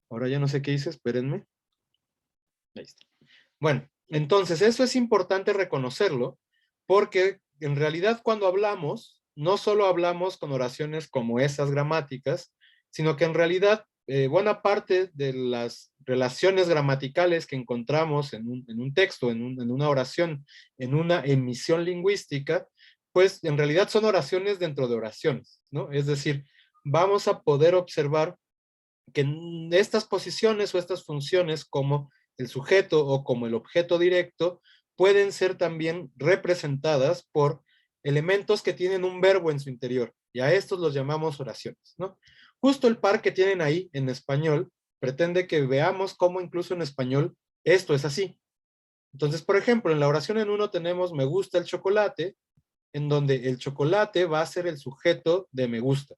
Ahora ya no sé qué hice, espérenme. Ahí está. Bueno, entonces eso es importante reconocerlo, porque en realidad cuando hablamos, no solo hablamos con oraciones como esas gramáticas, sino que en realidad buena parte de las relaciones gramaticales que encontramos en un texto, en una oración, en una emisión lingüística, pues en realidad son oraciones dentro de oraciones, ¿no? Es decir, vamos a poder observar que estas posiciones o estas funciones como el sujeto o como el objeto directo pueden ser también representadas por elementos que tienen un verbo en su interior, y a estos los llamamos oraciones, ¿no? Justo el par que tienen ahí en español pretende que veamos cómo incluso en español esto es así. Entonces, por ejemplo, en la oración en uno tenemos me gusta el chocolate, en donde el chocolate va a ser el sujeto de me gusta.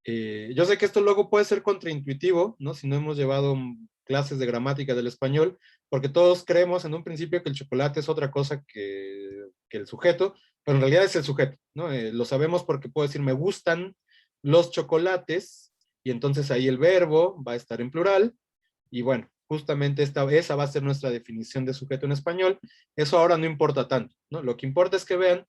Yo sé que esto luego puede ser contraintuitivo, ¿no? Si no hemos llevado clases de gramática del español, porque todos creemos en un principio que el chocolate es otra cosa que el sujeto, pero en realidad es el sujeto, ¿no? Lo sabemos porque puedo decir me gustan los chocolates, y entonces ahí el verbo va a estar en plural, y bueno, justamente esa va a ser nuestra definición de sujeto en español. Eso ahora no importa tanto, ¿no? Lo que importa es que vean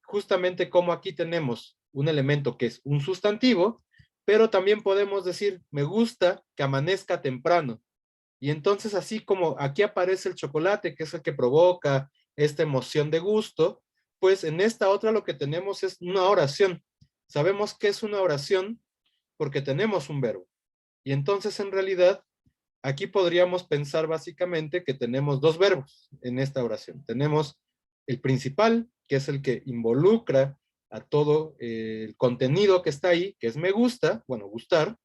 justamente cómo aquí tenemos un elemento que es un sustantivo, pero también podemos decir, me gusta que amanezca temprano. Y entonces así como aquí aparece el chocolate, que es el que provoca esta emoción de gusto, pues en esta otra lo que tenemos es una oración. Sabemos que es una oración porque tenemos un verbo. Y entonces en realidad aquí podríamos pensar básicamente que tenemos dos verbos en esta oración. Tenemos el principal, que es el que involucra a todo el contenido que está ahí, que es me gusta, bueno, gustar,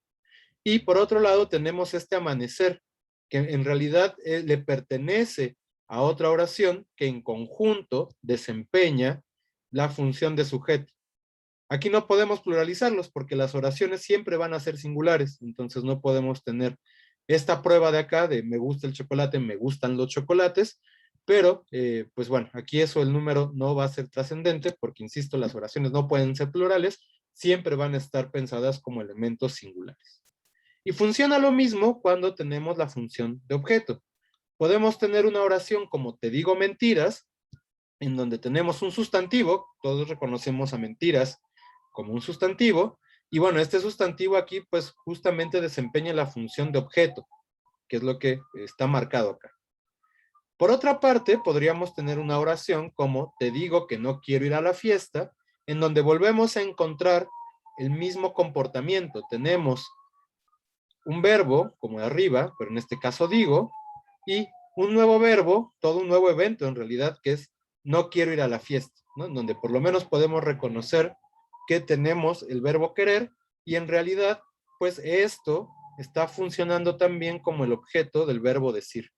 y por otro lado tenemos este amanecer, que en realidad le pertenece a otra oración que en conjunto desempeña la función de sujeto. Aquí no podemos pluralizarlos porque las oraciones siempre van a ser singulares, entonces no podemos tener esta prueba de acá de me gusta el chocolate, me gustan los chocolates, pero pues bueno, aquí eso el número no va a ser trascendente porque, insisto, las oraciones no pueden ser plurales, siempre van a estar pensadas como elementos singulares. Y funciona lo mismo cuando tenemos la función de objeto. Podemos tener una oración como te digo mentiras, en donde tenemos un sustantivo, todos reconocemos a mentiras como un sustantivo, y bueno, este sustantivo aquí pues justamente desempeña la función de objeto, que es lo que está marcado acá. Por otra parte, podríamos tener una oración como te digo que no quiero ir a la fiesta, en donde volvemos a encontrar el mismo comportamiento. Tenemos un verbo, como de arriba, pero en este caso digo, y un nuevo verbo, todo un nuevo evento en realidad, que es no quiero ir a la fiesta, ¿no? En donde por lo menos podemos reconocer que tenemos el verbo querer, y en realidad, pues esto está funcionando también como el objeto del verbo decir,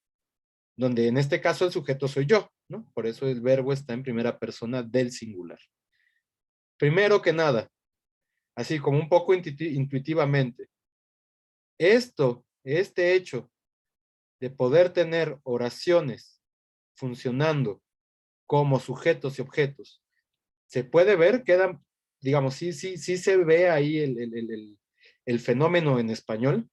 donde en este caso el sujeto soy yo, ¿no? Por eso el verbo está en primera persona del singular. Primero que nada, así como un poco intuitivamente, este hecho de poder tener oraciones funcionando como sujetos y objetos, se puede ver, queda, digamos, sí se ve ahí el fenómeno en español.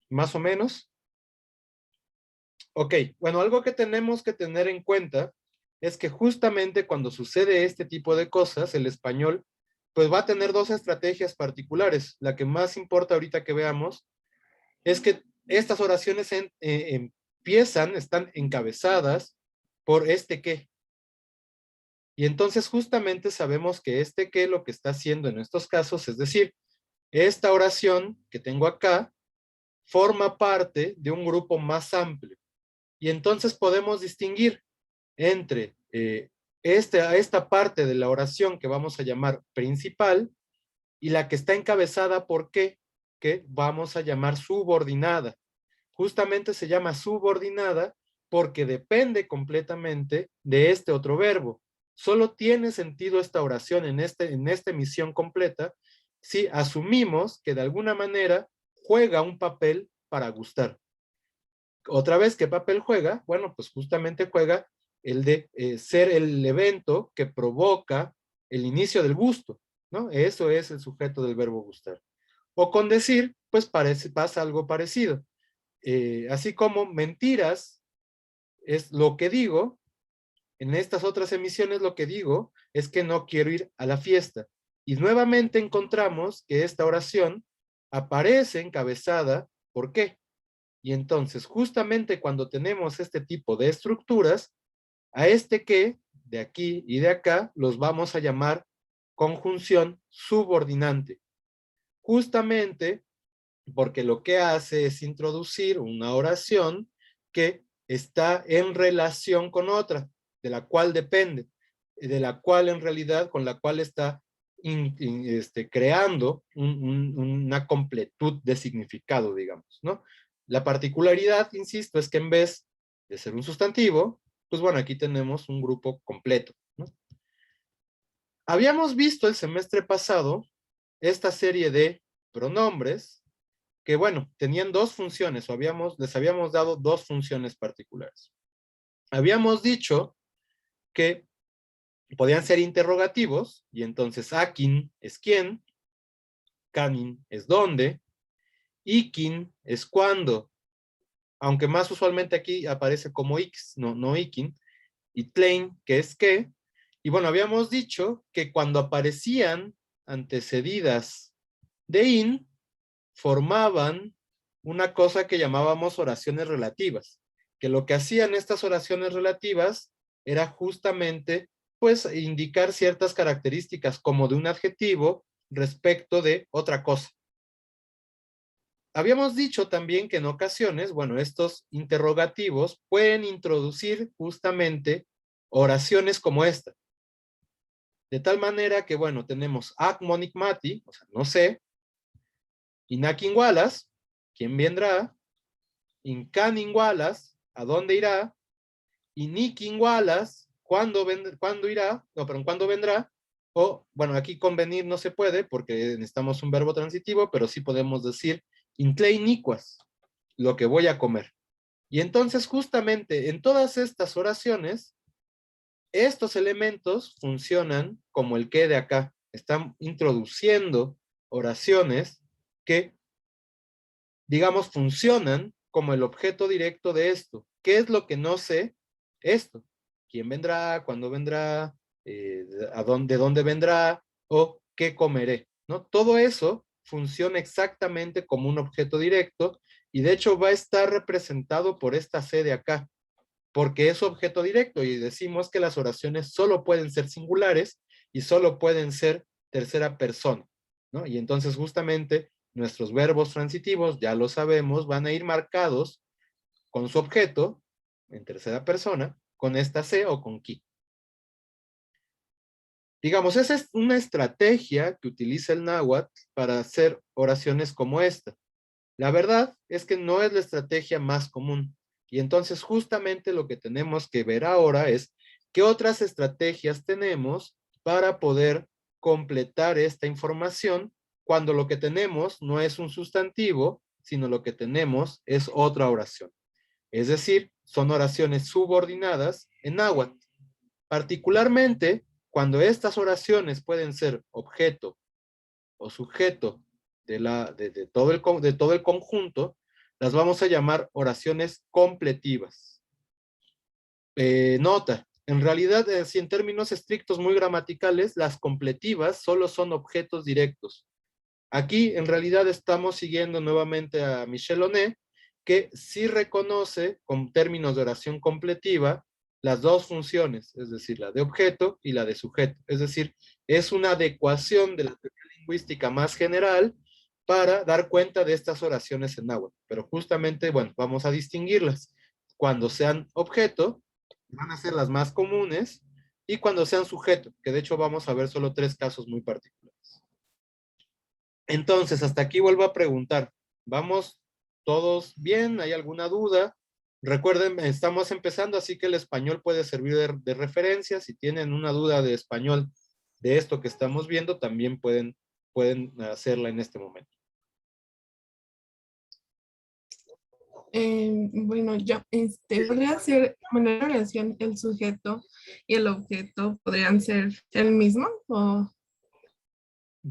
Más o menos. Ok, bueno, algo que tenemos que tener en cuenta es que justamente cuando sucede este tipo de cosas, el español pues va a tener dos estrategias particulares. La que más importa ahorita que veamos es que estas oraciones están encabezadas por este qué. Y entonces justamente sabemos que este qué lo que está haciendo en estos casos, es decir, esta oración que tengo acá forma parte de un grupo más amplio. Y entonces podemos distinguir entre esta parte de la oración que vamos a llamar principal y la que está encabezada por qué, que vamos a llamar subordinada. Justamente se llama subordinada porque depende completamente de este otro verbo. Solo tiene sentido esta oración en esta emisión completa si asumimos que de alguna manera juega un papel para gustar. Otra vez, ¿qué papel juega? Bueno, pues justamente juega el de ser el evento que provoca el inicio del gusto, ¿no? Eso es el sujeto del verbo gustar. O con decir, pues pasa algo parecido. Así como mentiras es lo que digo, en estas otras emisiones lo que digo es que no quiero ir a la fiesta. Y nuevamente encontramos que esta oración aparece encabezada, ¿por qué? Y entonces, justamente cuando tenemos este tipo de estructuras, a este que, de aquí y de acá, los vamos a llamar conjunción subordinante. Justamente porque lo que hace es introducir una oración que está en relación con otra, de la cual depende, de la cual en realidad, con la cual está creando una completud de significado, digamos, ¿no? La particularidad, insisto, es que en vez de ser un sustantivo, pues bueno, aquí tenemos un grupo completo, ¿no? Habíamos visto el semestre pasado esta serie de pronombres que, bueno, tenían dos funciones, o les habíamos dado dos funciones particulares. Habíamos dicho que podían ser interrogativos, y entonces akin es quién, kanin es dónde, ikin es cuándo, aunque más usualmente aquí aparece como ix, no ikin, y tlein, que es qué. Y bueno, habíamos dicho que cuando aparecían antecedidas de in, formaban una cosa que llamábamos oraciones relativas, que lo que hacían estas oraciones relativas era justamente, pues, indicar ciertas características como de un adjetivo respecto de otra cosa. Habíamos dicho también que en ocasiones, bueno, estos interrogativos pueden introducir justamente oraciones como esta. De tal manera que, bueno, tenemos ac monicmati, o sea, no sé, inakin walas, ¿quién vendrá? Incanin walas, ¿a dónde irá? Inikin walas, ¿cuándo irá? No, pero ¿cuándo vendrá? O, bueno, aquí convenir no se puede porque necesitamos un verbo transitivo, pero sí podemos decir incleinicuas, lo que voy a comer. Y entonces justamente en todas estas oraciones, estos elementos funcionan como el que de acá. Están introduciendo oraciones que, digamos, funcionan como el objeto directo de esto. ¿Qué es lo que no sé? Esto. ¿Quién vendrá? ¿Cuándo vendrá? ¿De dónde vendrá? ¿O qué comeré? ¿No? Todo eso funciona exactamente como un objeto directo y de hecho va a estar representado por esta C de acá, porque es objeto directo y decimos que las oraciones solo pueden ser singulares y solo pueden ser tercera persona, ¿no? Y entonces justamente nuestros verbos transitivos, ya lo sabemos, van a ir marcados con su objeto en tercera persona, con esta C o con ki. Digamos, esa es una estrategia que utiliza el náhuatl para hacer oraciones como esta. La verdad es que no es la estrategia más común. Y entonces justamente lo que tenemos que ver ahora es qué otras estrategias tenemos para poder completar esta información cuando lo que tenemos no es un sustantivo, sino lo que tenemos es otra oración. Es decir, son oraciones subordinadas en náhuatl. Particularmente cuando estas oraciones pueden ser objeto o sujeto de todo el conjunto, las vamos a llamar oraciones completivas. Nota, en realidad, si en términos estrictos muy gramaticales, las completivas solo son objetos directos. Aquí, en realidad, estamos siguiendo nuevamente a Michel Onet, que sí reconoce, con términos de oración completiva, las dos funciones, es decir, la de objeto y la de sujeto. Es decir, es una adecuación de la teoría lingüística más general para dar cuenta de estas oraciones en náhuatl. Pero justamente, bueno, vamos a distinguirlas. Cuando sean objeto, van a ser las más comunes, y cuando sean sujeto, que de hecho vamos a ver solo tres casos muy particulares. Entonces, hasta aquí vuelvo a preguntar, ¿vamos todos bien? ¿Hay alguna duda? Recuerden, estamos empezando, así que el español puede servir de referencia. Si tienen una duda de español de esto que estamos viendo, también pueden hacerla en este momento. Bueno, yo, podría ser, bueno, en oración, el sujeto y el objeto podrían ser el mismo, o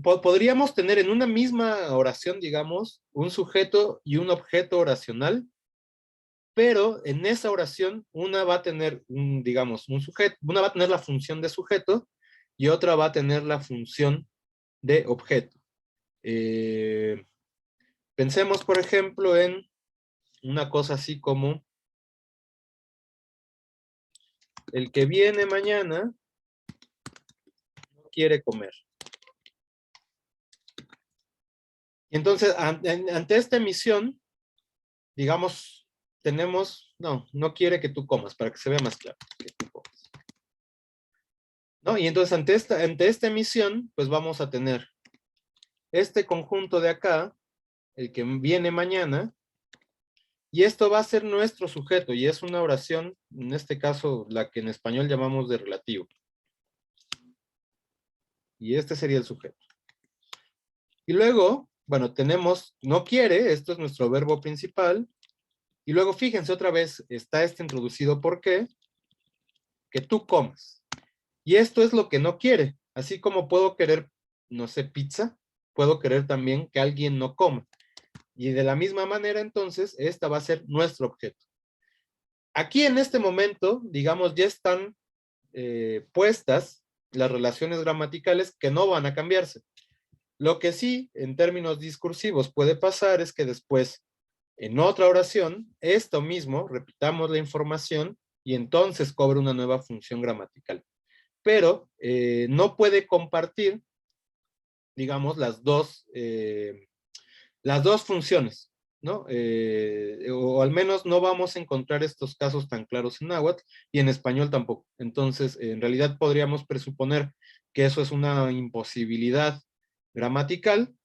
Podríamos tener en una misma oración, digamos, un sujeto y un objeto oracional, pero en esa oración una va a tener, digamos, un sujeto, una va a tener la función de sujeto y otra va a tener la función de objeto. Pensemos, por ejemplo, en una cosa así como el que viene mañana no quiere comer. Y entonces, ante esta emisión, digamos, tenemos, no quiere que tú comas, para que se vea más claro, que tú comas. ¿No? Y entonces, ante esta emisión, pues vamos a tener este conjunto de acá, el que viene mañana, y esto va a ser nuestro sujeto, y es una oración, en este caso, la que en español llamamos de relativo. Y este sería el sujeto. Y luego, bueno, tenemos no quiere, esto es nuestro verbo principal, y luego fíjense otra vez, está este introducido por qué, que tú comas. Y esto es lo que no quiere, así como puedo querer, no sé, pizza, puedo querer también que alguien no coma. Y de la misma manera, entonces, esta va a ser nuestro objeto. Aquí en este momento, digamos, ya están puestas las relaciones gramaticales que no van a cambiarse. Lo que sí, en términos discursivos, puede pasar es que después, en otra oración, esto mismo, repitamos la información y entonces cobra una nueva función gramatical. Pero no puede compartir, digamos, las dos funciones, ¿no? O al menos no vamos a encontrar estos casos tan claros en náhuatl y en español tampoco. Entonces, en realidad podríamos presuponer que eso es una imposibilidad gramatical.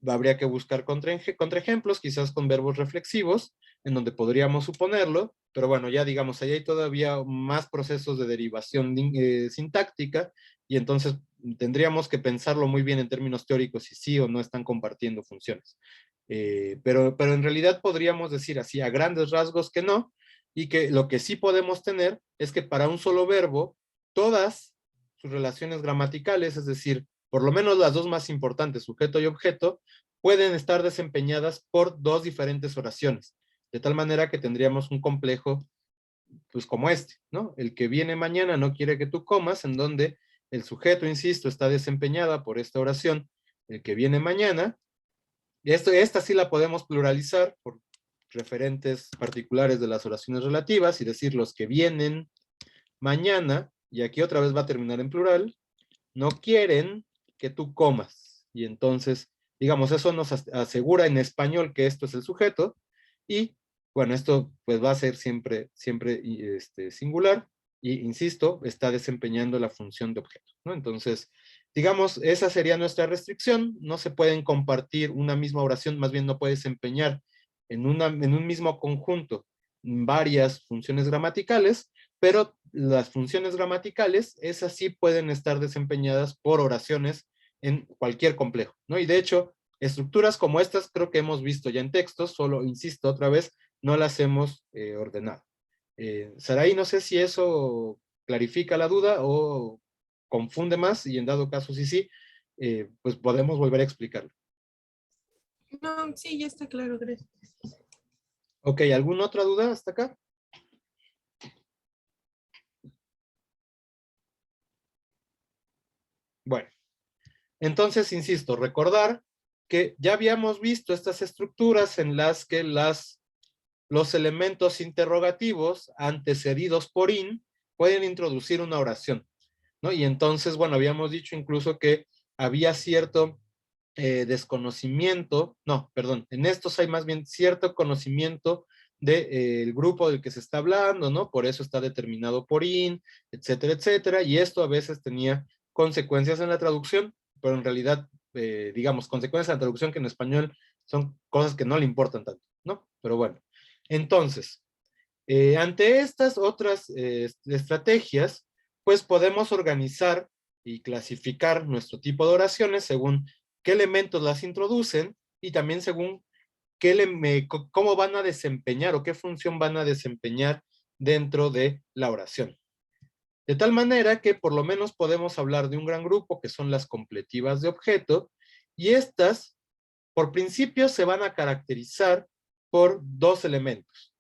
Habría que buscar contraejemplos, quizás con verbos reflexivos, en donde podríamos suponerlo, pero bueno, ya digamos, ahí hay todavía más procesos de derivación sintáctica, y entonces tendríamos que pensarlo muy bien en términos teóricos si sí o no están compartiendo funciones. Pero en realidad podríamos decir así a grandes rasgos que no, y que lo que sí podemos tener es que para un solo verbo, todas sus relaciones gramaticales, es decir, por lo menos las dos más importantes, sujeto y objeto, pueden estar desempeñadas por dos diferentes oraciones, de tal manera que tendríamos un complejo, pues como este, ¿no? El que viene mañana no quiere que tú comas, en donde el sujeto, insisto, está desempeñada por esta oración, el que viene mañana. Esta sí la podemos pluralizar por referentes particulares de las oraciones relativas y decir los que vienen mañana, y aquí otra vez va a terminar en plural, no quieren que tú comas. Y entonces, digamos, eso nos asegura en español que esto es el sujeto, y bueno, esto pues va a ser siempre singular, y insisto, está desempeñando la función de objeto, ¿no? Entonces, digamos, esa sería nuestra restricción. No se pueden compartir una misma oración, más bien no puede desempeñar en un mismo conjunto varias funciones gramaticales, pero las funciones gramaticales, esas sí pueden estar desempeñadas por oraciones en cualquier complejo, ¿no? Y de hecho, estructuras como estas creo que hemos visto ya en textos, solo insisto otra vez, no las hemos ordenado. Saraí, no sé si eso clarifica la duda o confunde más, y en dado caso sí, pues podemos volver a explicarlo. no, sí, ya está claro, gracias. Ok, ¿alguna otra duda hasta acá? Bueno, entonces, insisto, recordar que ya habíamos visto estas estructuras en las que los elementos interrogativos antecedidos por in pueden introducir una oración, ¿no? Y entonces, bueno, habíamos dicho incluso que había cierto desconocimiento, no, perdón, en estos hay más bien cierto conocimiento del grupo del que se está hablando, ¿no? Por eso está determinado por in, etcétera, etcétera, y esto a veces tenía consecuencias en la traducción, pero en realidad, digamos, consecuencias en la traducción que en español son cosas que no le importan tanto, ¿no? Pero bueno, entonces, ante estas otras estrategias, pues podemos organizar y clasificar nuestro tipo de oraciones según qué elementos las introducen y también según cómo van a desempeñar o qué función van a desempeñar dentro de la oración. De tal manera que por lo menos podemos hablar de un gran grupo que son las completivas de objeto, y estas, por principio, se van a caracterizar por dos elementos.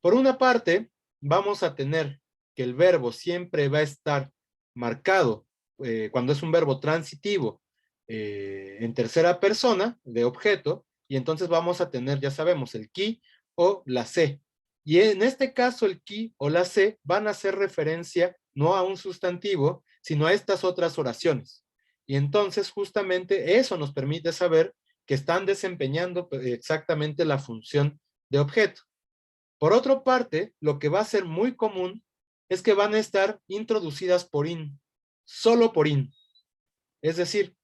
Por una parte, vamos a tener que el verbo siempre va a estar marcado, cuando es un verbo transitivo, en tercera persona de objeto, y entonces vamos a tener, ya sabemos, el qui o la se. Y en este caso el qui o la se van a hacer referencia no a un sustantivo, sino a estas otras oraciones. Y entonces justamente eso nos permite saber que están desempeñando exactamente la función de objeto. Por otra parte, lo que va a ser muy común es que van a estar introducidas por in, solo por in. Es decir,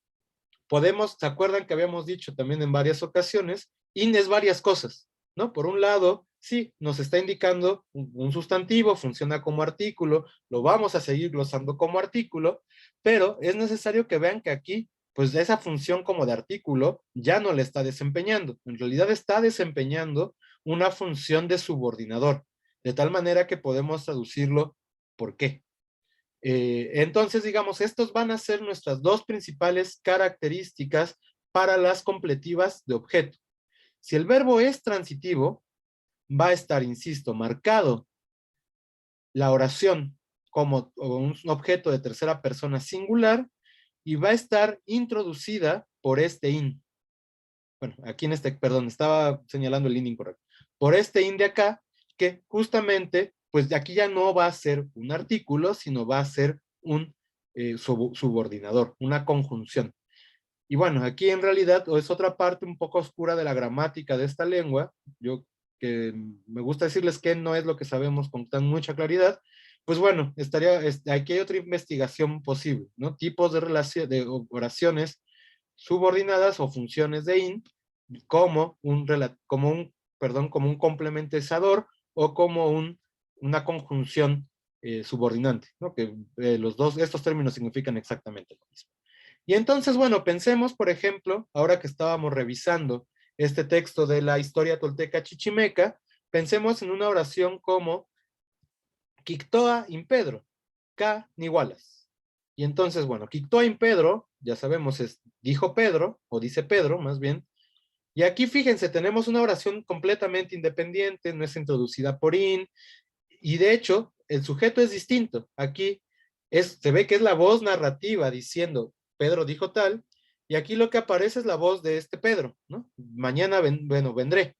¿se acuerdan que habíamos dicho también en varias ocasiones? In es varias cosas, ¿no? Por un lado, sí, nos está indicando un sustantivo, funciona como artículo, lo vamos a seguir glosando como artículo, pero es necesario que vean que aquí, pues esa función como de artículo ya no le está desempeñando. En realidad está desempeñando una función de subordinador, de tal manera que podemos traducirlo por qué. Entonces, digamos, estos van a ser nuestras dos principales características para las completivas de objeto. Si el verbo es transitivo, va a estar, insisto, marcado la oración como un objeto de tercera persona singular y va a estar introducida por este in. Bueno, aquí en perdón, estaba señalando el in incorrecto. Por este in de acá, que justamente, pues de aquí ya no va a ser un artículo, sino va a ser un subordinador, una conjunción. Y bueno, aquí en realidad es otra parte un poco oscura de la gramática de esta lengua. Yo que me gusta decirles que no es lo que sabemos con tan mucha claridad. Pues bueno, aquí hay otra investigación posible, ¿no? Tipos de oraciones subordinadas o funciones de in, como como un complementizador o como una conjunción subordinante, ¿no? Que estos términos significan exactamente lo mismo. Y entonces, bueno, pensemos, por ejemplo, ahora que estábamos revisando este texto de la historia tolteca chichimeca, pensemos en una oración como Quictoa impedro, K Niwalas. Y entonces, bueno, Quictoa impedro, ya sabemos, dijo Pedro, o dice Pedro, más bien. Y aquí, fíjense, tenemos una oración completamente independiente, no es introducida por in, y de hecho, el sujeto es distinto. Aquí se ve que es la voz narrativa diciendo, Pedro dijo tal, y aquí lo que aparece es la voz de este Pedro, ¿no? Mañana, vendré.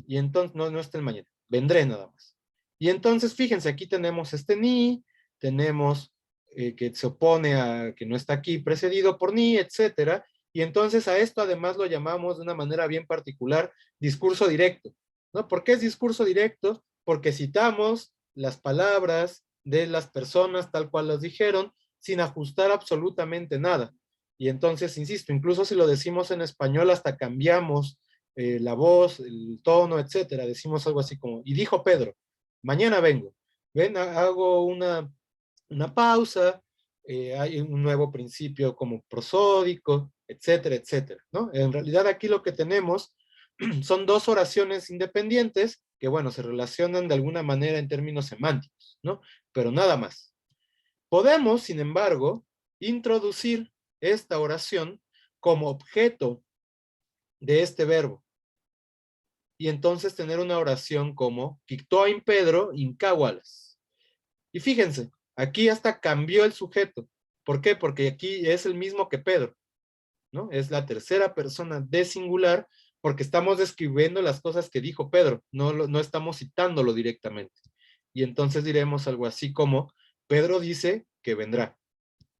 Y entonces, no está el mañana, vendré nada más. Y entonces, fíjense, aquí tenemos este ni, tenemos que se opone a que no está aquí, precedido por ni, etcétera. Y entonces a esto además lo llamamos de una manera bien particular discurso directo, ¿no? ¿Por qué es discurso directo? Porque citamos las palabras de las personas tal cual las dijeron, sin ajustar absolutamente nada. Y entonces, insisto, incluso si lo decimos en español, hasta cambiamos la voz, el tono, etcétera. Decimos algo así como, y dijo Pedro, mañana vengo. Ven, hago una pausa, hay un nuevo principio como prosódico, etcétera, etcétera, ¿no? En realidad aquí lo que tenemos son dos oraciones independientes que, bueno, se relacionan de alguna manera en términos semánticos, ¿no? Pero nada más. Podemos, sin embargo, introducir esta oración como objeto de este verbo. Y entonces tener una oración como Quictoa Pedro incahualas. Y fíjense, aquí hasta cambió el sujeto. ¿Por qué? Porque aquí es el mismo que Pedro, ¿no? Es la tercera persona de singular porque estamos describiendo las cosas que dijo Pedro, no estamos citándolo directamente. Y entonces diremos algo así como, Pedro dice que vendrá,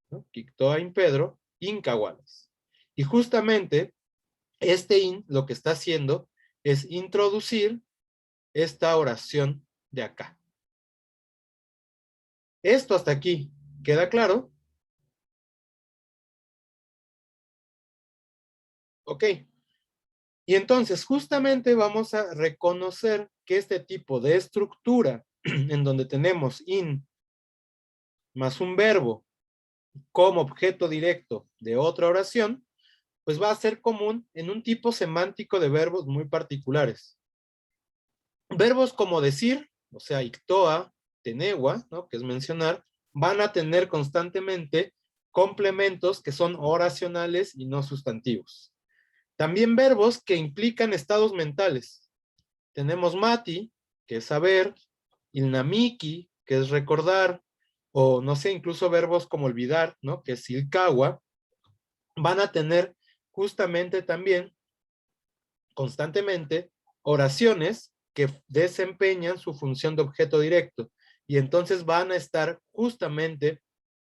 ¿no? Quictoa Pedro incahualas. Y justamente este in lo que está haciendo es introducir esta oración de acá. Esto hasta aquí, ¿queda claro? Ok. Y entonces justamente vamos a reconocer que este tipo de estructura en donde tenemos in más un verbo como objeto directo de otra oración, pues va a ser común en un tipo semántico de verbos muy particulares. Verbos como decir, o sea, ictoa, tenegua, ¿no? Que es mencionar, van a tener constantemente complementos que son oracionales y no sustantivos. También verbos que implican estados mentales. Tenemos mati, que es saber, ilnamiki, que es recordar, o no sé, incluso verbos como olvidar, ¿no? Que es ilkawa, van a tener justamente también constantemente oraciones que desempeñan su función de objeto directo y entonces van a estar justamente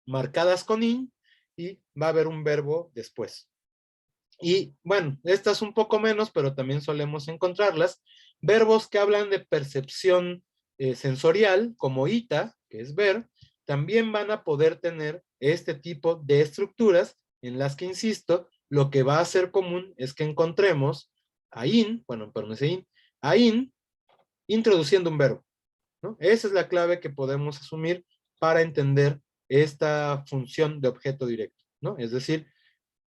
marcadas con in y va a haber un verbo después. Y bueno, estas un poco menos, pero también solemos encontrarlas. Verbos que hablan de percepción sensorial, como ita, que es ver, también van a poder tener este tipo de estructuras en las que, insisto, lo que va a ser común es que encontremos a in, bueno, perdón, ese in, a in introduciendo un verbo, ¿no? Esa es la clave que podemos asumir para entender esta función de objeto directo, ¿no? Es decir,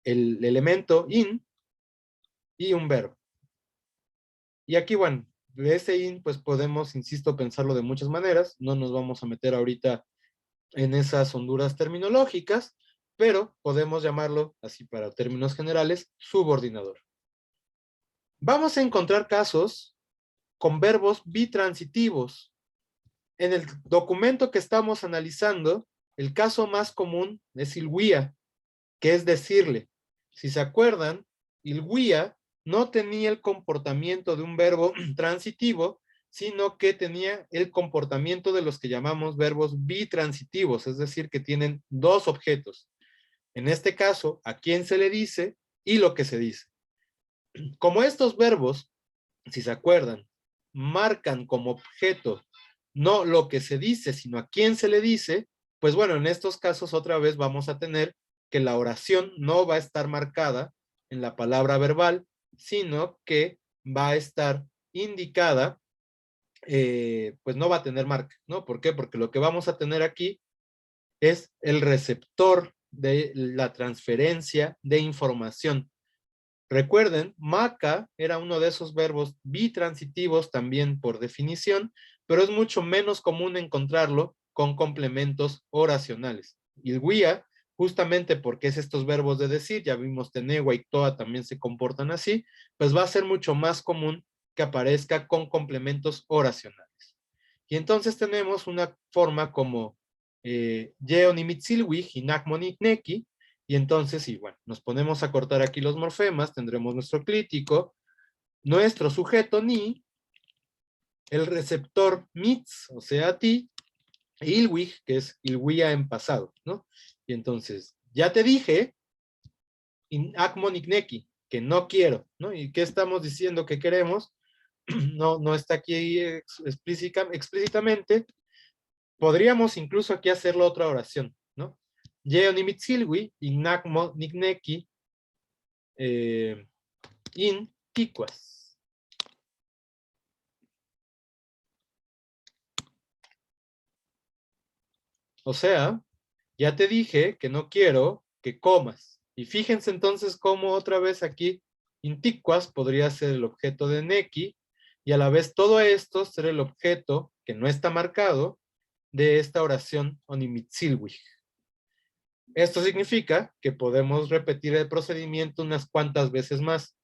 el elemento in y un verbo. Y aquí, bueno, de ese in, pues podemos, insisto, pensarlo de muchas maneras. No nos vamos a meter ahorita en esas honduras terminológicas, pero podemos llamarlo, así para términos generales, subordinador. Vamos a encontrar casos con verbos bitransitivos. En el documento que estamos analizando, el caso más común es ilguía, que es decirle. Si se acuerdan, ilguía no tenía el comportamiento de un verbo transitivo, sino que tenía el comportamiento de los que llamamos verbos bitransitivos, es decir, que tienen dos objetos. En este caso, a quién se le dice y lo que se dice. Como estos verbos, si se acuerdan, marcan como objeto no lo que se dice, sino a quién se le dice, pues bueno, en estos casos otra vez vamos a tener que la oración no va a estar marcada en la palabra verbal, sino que va a estar indicada, pues no va a tener marca, ¿no? ¿Por qué? Porque lo que vamos a tener aquí es el receptor de la transferencia de información. Recuerden, maca era uno de esos verbos bitransitivos también por definición, pero es mucho menos común encontrarlo con complementos oracionales. Ilguía, justamente porque es estos verbos de decir, ya vimos tenegua y toa también se comportan así, pues va a ser mucho más común que aparezca con complementos oracionales. Y entonces tenemos una forma como yeonimitzilwi, hinakmonikneki, y entonces, sí, bueno, nos ponemos a cortar aquí los morfemas, tendremos nuestro clítico, nuestro sujeto ni, el receptor mitz, o sea, ti, e ilwig, que es ilguía en pasado, ¿no? Y entonces, ya te dije, in akmonikneki, que no quiero, ¿no? ¿Y qué estamos diciendo que queremos? No está aquí explícitamente. Podríamos incluso aquí hacerlo otra oración, ¿no? Yeonimitzilwi, innakmonikneki, in ticuas. O sea, ya te dije que no quiero que comas. Y fíjense entonces cómo otra vez aquí inticuas podría ser el objeto de neki y a la vez todo esto ser el objeto que no está marcado de esta oración onimitzilwig. Esto significa que podemos repetir el procedimiento unas cuantas veces más.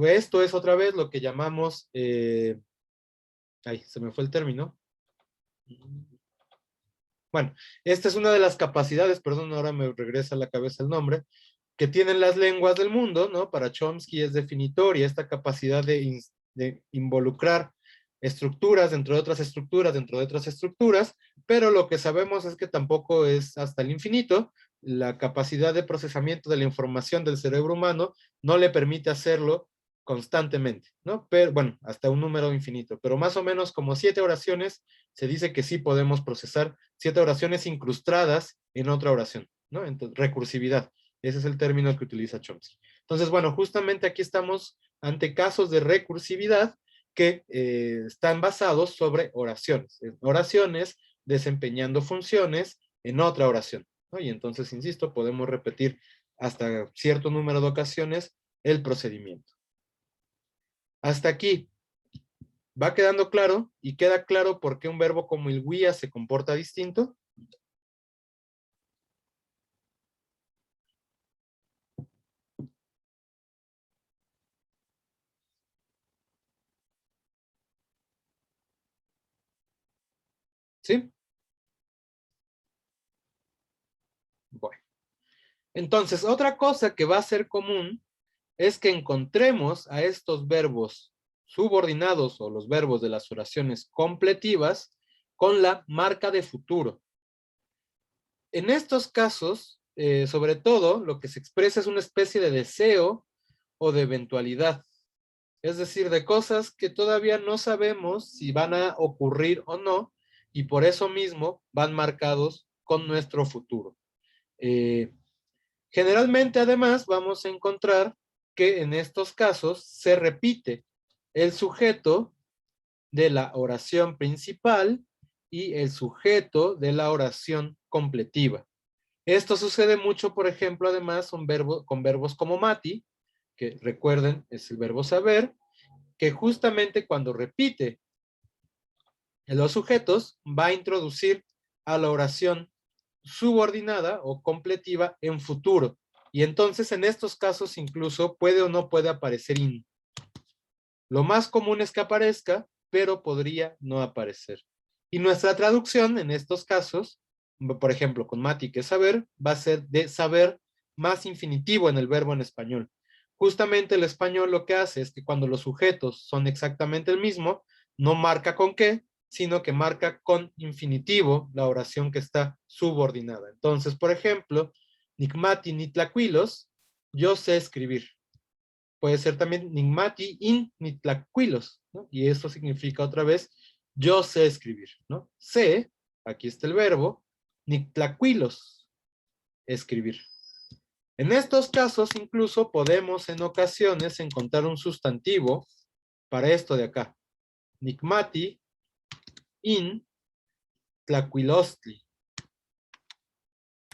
Esto es otra vez lo que llamamos, ay, se me fue el término. Bueno, esta es una de las capacidades, perdón, ahora me regresa a la cabeza el nombre, que tienen las lenguas del mundo, ¿no? Para Chomsky es definitoria esta capacidad de involucrar estructuras dentro de otras estructuras, dentro de otras estructuras, pero lo que sabemos es que tampoco es hasta el infinito. La capacidad de procesamiento de la información del cerebro humano no le permite hacerlo constantemente, ¿no? Pero bueno, hasta un número infinito, pero más o menos como 7 oraciones se dice que sí podemos procesar 7 oraciones incrustadas en otra oración, ¿no? Entonces, recursividad, ese es el término que utiliza Chomsky. Entonces, bueno, justamente aquí estamos ante casos de recursividad que están basados sobre oraciones desempeñando funciones en otra oración, ¿no? Y entonces, insisto, podemos repetir hasta cierto número de ocasiones el procedimiento. Hasta aquí. ¿Va quedando claro? ¿Y queda claro por qué un verbo como el guía se comporta distinto? ¿Sí? Bueno. Entonces, otra cosa que va a ser común es que encontremos a estos verbos subordinados o los verbos de las oraciones completivas con la marca de futuro. En estos casos, sobre todo, lo que se expresa es una especie de deseo o de eventualidad. Es decir, de cosas que todavía no sabemos si van a ocurrir o no, y por eso mismo van marcados con nuestro futuro. Generalmente, además, vamos a encontrar que en estos casos se repite el sujeto de la oración principal y el sujeto de la oración completiva. Esto sucede mucho, por ejemplo, además, con verbos como mati, que recuerden, es el verbo saber, que justamente cuando repite en los sujetos va a introducir a la oración subordinada o completiva en futuro. Y entonces en estos casos incluso puede o no puede aparecer in. Lo más común es que aparezca, pero podría no aparecer. Y nuestra traducción en estos casos, por ejemplo con mati, que es saber, va a ser de saber más infinitivo en el verbo en español. Justamente el español lo que hace es que cuando los sujetos son exactamente el mismo, no marca con qué, sino que marca con infinitivo la oración que está subordinada. Entonces, por ejemplo, Nicmati nitlacuilos, yo sé escribir. Puede ser también Nicmati in nitlacuilos, ¿no? Y eso significa otra vez, yo sé escribir, ¿no? Sé, aquí está el verbo, nitlacuilos, escribir. En estos casos incluso podemos en ocasiones encontrar un sustantivo para esto de acá. Nicmati in tlacuilostli.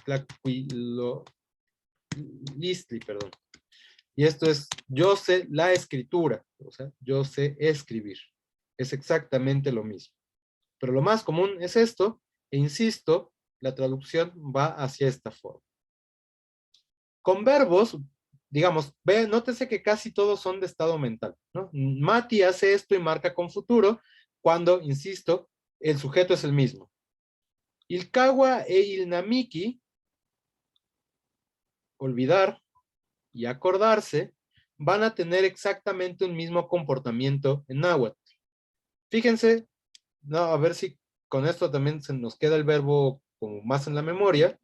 Tlacuilolistli, perdón. Y esto es, yo sé la escritura, o sea, yo sé escribir. Es exactamente lo mismo. Pero lo más común es esto, e insisto, la traducción va hacia esta forma. Con verbos, digamos, nótese que casi todos son de estado mental, ¿no? Mati hace esto y marca con futuro cuando, insisto, el sujeto es el mismo. Ilkawa e ilnamiki, olvidar y acordarse, van a tener exactamente un mismo comportamiento en náhuatl. Fíjense, no, a ver si con esto también se nos queda el verbo como más en la memoria.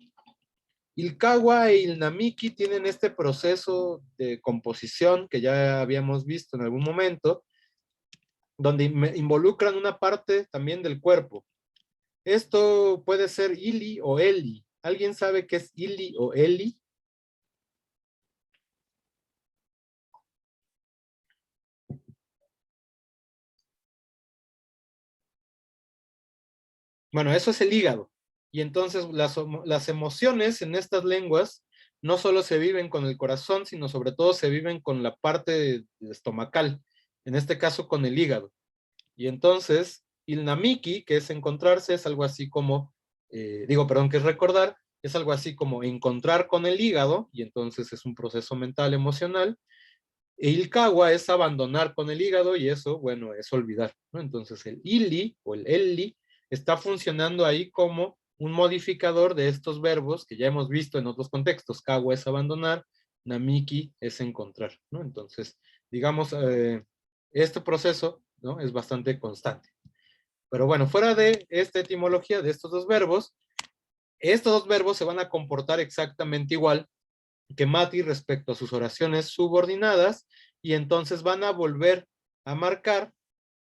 Ilkawa e Ilnamiki tienen este proceso de composición que ya habíamos visto en algún momento, donde involucran una parte también del cuerpo. Esto puede ser ili o eli. ¿Alguien sabe qué es ili o eli? Bueno, eso es el hígado. Y entonces las emociones en estas lenguas no solo se viven con el corazón, sino sobre todo se viven con la parte estomacal, en este caso con el hígado. Y entonces, ilnamiki, que es encontrarse, es algo así como, que es recordar, es algo así como encontrar con el hígado, y entonces es un proceso mental, emocional. E ilkawa es abandonar con el hígado, y eso, bueno, es olvidar, ¿no? Entonces el ili o el elli está funcionando ahí como un modificador de estos verbos que ya hemos visto en otros contextos. Kawa es abandonar, namiki es encontrar, ¿no? Entonces, digamos, este proceso, ¿no?, es bastante constante. Pero bueno, fuera de esta etimología de estos dos verbos se van a comportar exactamente igual que Mati respecto a sus oraciones subordinadas, y entonces van a volver a marcar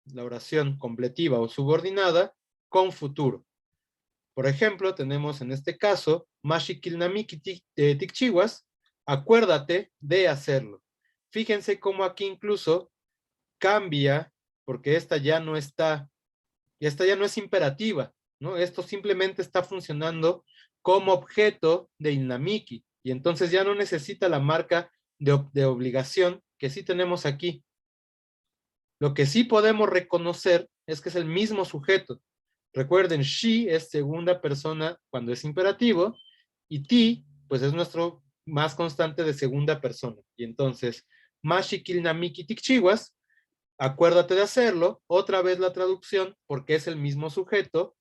la oración completiva o subordinada con futuro. Por ejemplo, tenemos en este caso, Mashikilnamiki tikchiwas, acuérdate de hacerlo. Fíjense cómo aquí incluso cambia, porque esta ya no es imperativa, ¿no? Esto simplemente está funcionando como objeto de Ilnamiki. Y entonces ya no necesita la marca de obligación que sí tenemos aquí. Lo que sí podemos reconocer es que es el mismo sujeto. Recuerden, she es segunda persona cuando es imperativo y ti, pues es nuestro más constante de segunda persona. Y entonces, mashikil namiki tikchiwas, acuérdate de hacerlo. Otra vez la traducción, porque es el mismo sujeto,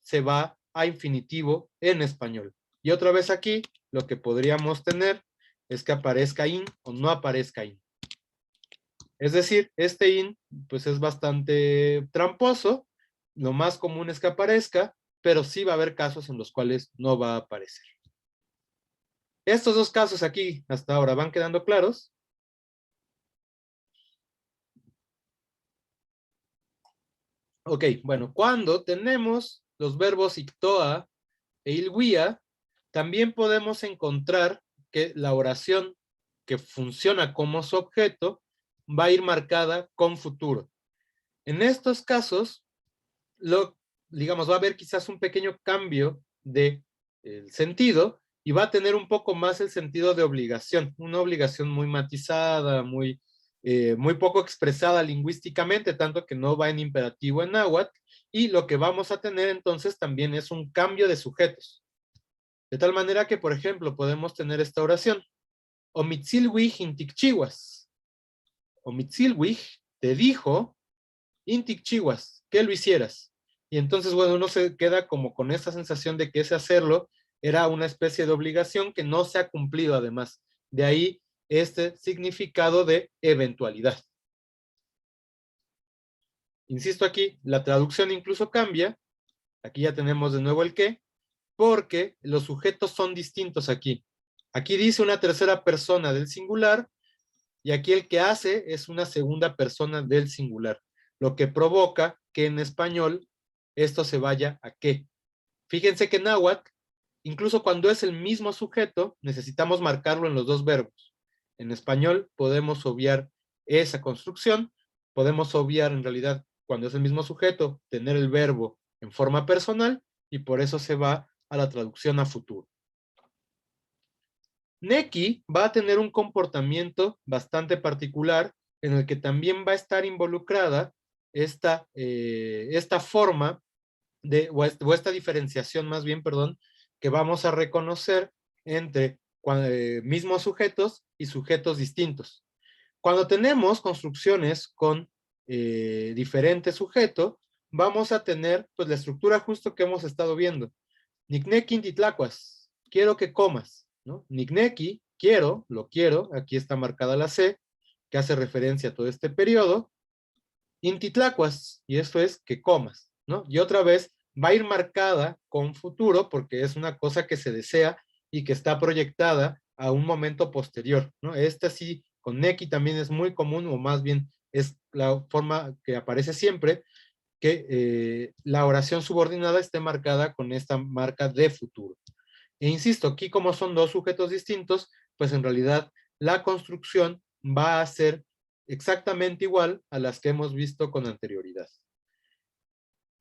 se va a infinitivo en español. Y otra vez aquí, lo que podríamos tener es que aparezca in o no aparezca in. Es decir, este in pues es bastante tramposo, lo más común es que aparezca, pero sí va a haber casos en los cuales no va a aparecer. Estos dos casos aquí hasta ahora van quedando claros. Ok, bueno, cuando tenemos los verbos ictoa e ilguía, también podemos encontrar que la oración que funciona como su objeto va a ir marcada con futuro. En estos casos, digamos, va a haber quizás un pequeño cambio de sentido y va a tener un poco más el sentido de obligación, una obligación muy matizada, muy poco expresada lingüísticamente, tanto que no va en imperativo en náhuatl, y lo que vamos a tener entonces también es un cambio de sujetos. De tal manera que, por ejemplo, podemos tener esta oración. Omitzilwih intikchiwas. Omitzilwih te dijo intikchiwas, que lo hicieras. Y entonces, bueno, uno se queda como con esa sensación de que ese hacerlo era una especie de obligación que no se ha cumplido además. De ahí este significado de eventualidad. Insisto aquí, la traducción incluso cambia. Aquí ya tenemos de nuevo el qué, porque los sujetos son distintos aquí. Aquí dice una tercera persona del singular y aquí el que hace es una segunda persona del singular, lo que provoca que en español esto se vaya a qué. Fíjense que en náhuatl, incluso cuando es el mismo sujeto, necesitamos marcarlo en los dos verbos. En español podemos obviar esa construcción, podemos obviar en realidad cuando es el mismo sujeto, tener el verbo en forma personal y por eso se va a la traducción a futuro. Neki va a tener un comportamiento bastante particular en el que también va a estar involucrada esta forma o esta diferenciación más bien, perdón, que vamos a reconocer entre mismos sujetos y sujetos distintos. Cuando tenemos construcciones con diferente sujeto, vamos a tener pues la estructura justo que hemos estado viendo. Nicnequi titlacuas, quiero que comas, ¿no? Nicnequi, quiero, lo quiero, aquí está marcada la C, que hace referencia a todo este periodo. Intitlacuas, y esto es que comas, ¿no? Y otra vez va a ir marcada con futuro porque es una cosa que se desea y que está proyectada a un momento posterior, ¿no? Esta sí, con Neki también es muy común, o más bien es la forma que aparece siempre, que la oración subordinada esté marcada con esta marca de futuro. E insisto, aquí como son dos sujetos distintos, pues en realidad la construcción va a ser exactamente igual a las que hemos visto con anterioridad.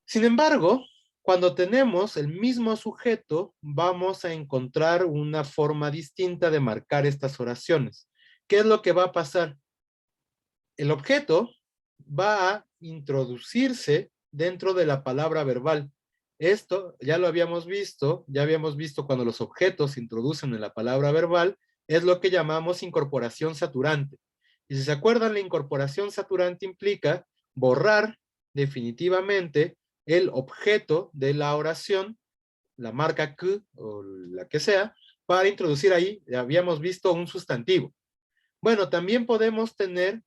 Sin embargo, cuando tenemos el mismo sujeto, vamos a encontrar una forma distinta de marcar estas oraciones. ¿Qué es lo que va a pasar? El objeto va a introducirse dentro de la palabra verbal. Esto ya lo habíamos visto, ya habíamos visto cuando los objetos se introducen en la palabra verbal, es lo que llamamos incorporación saturante. Y si se acuerdan, la incorporación saturante implica borrar definitivamente el objeto de la oración, la marca que o la que sea, para introducir ahí, ya habíamos visto un sustantivo. Bueno, también podemos tener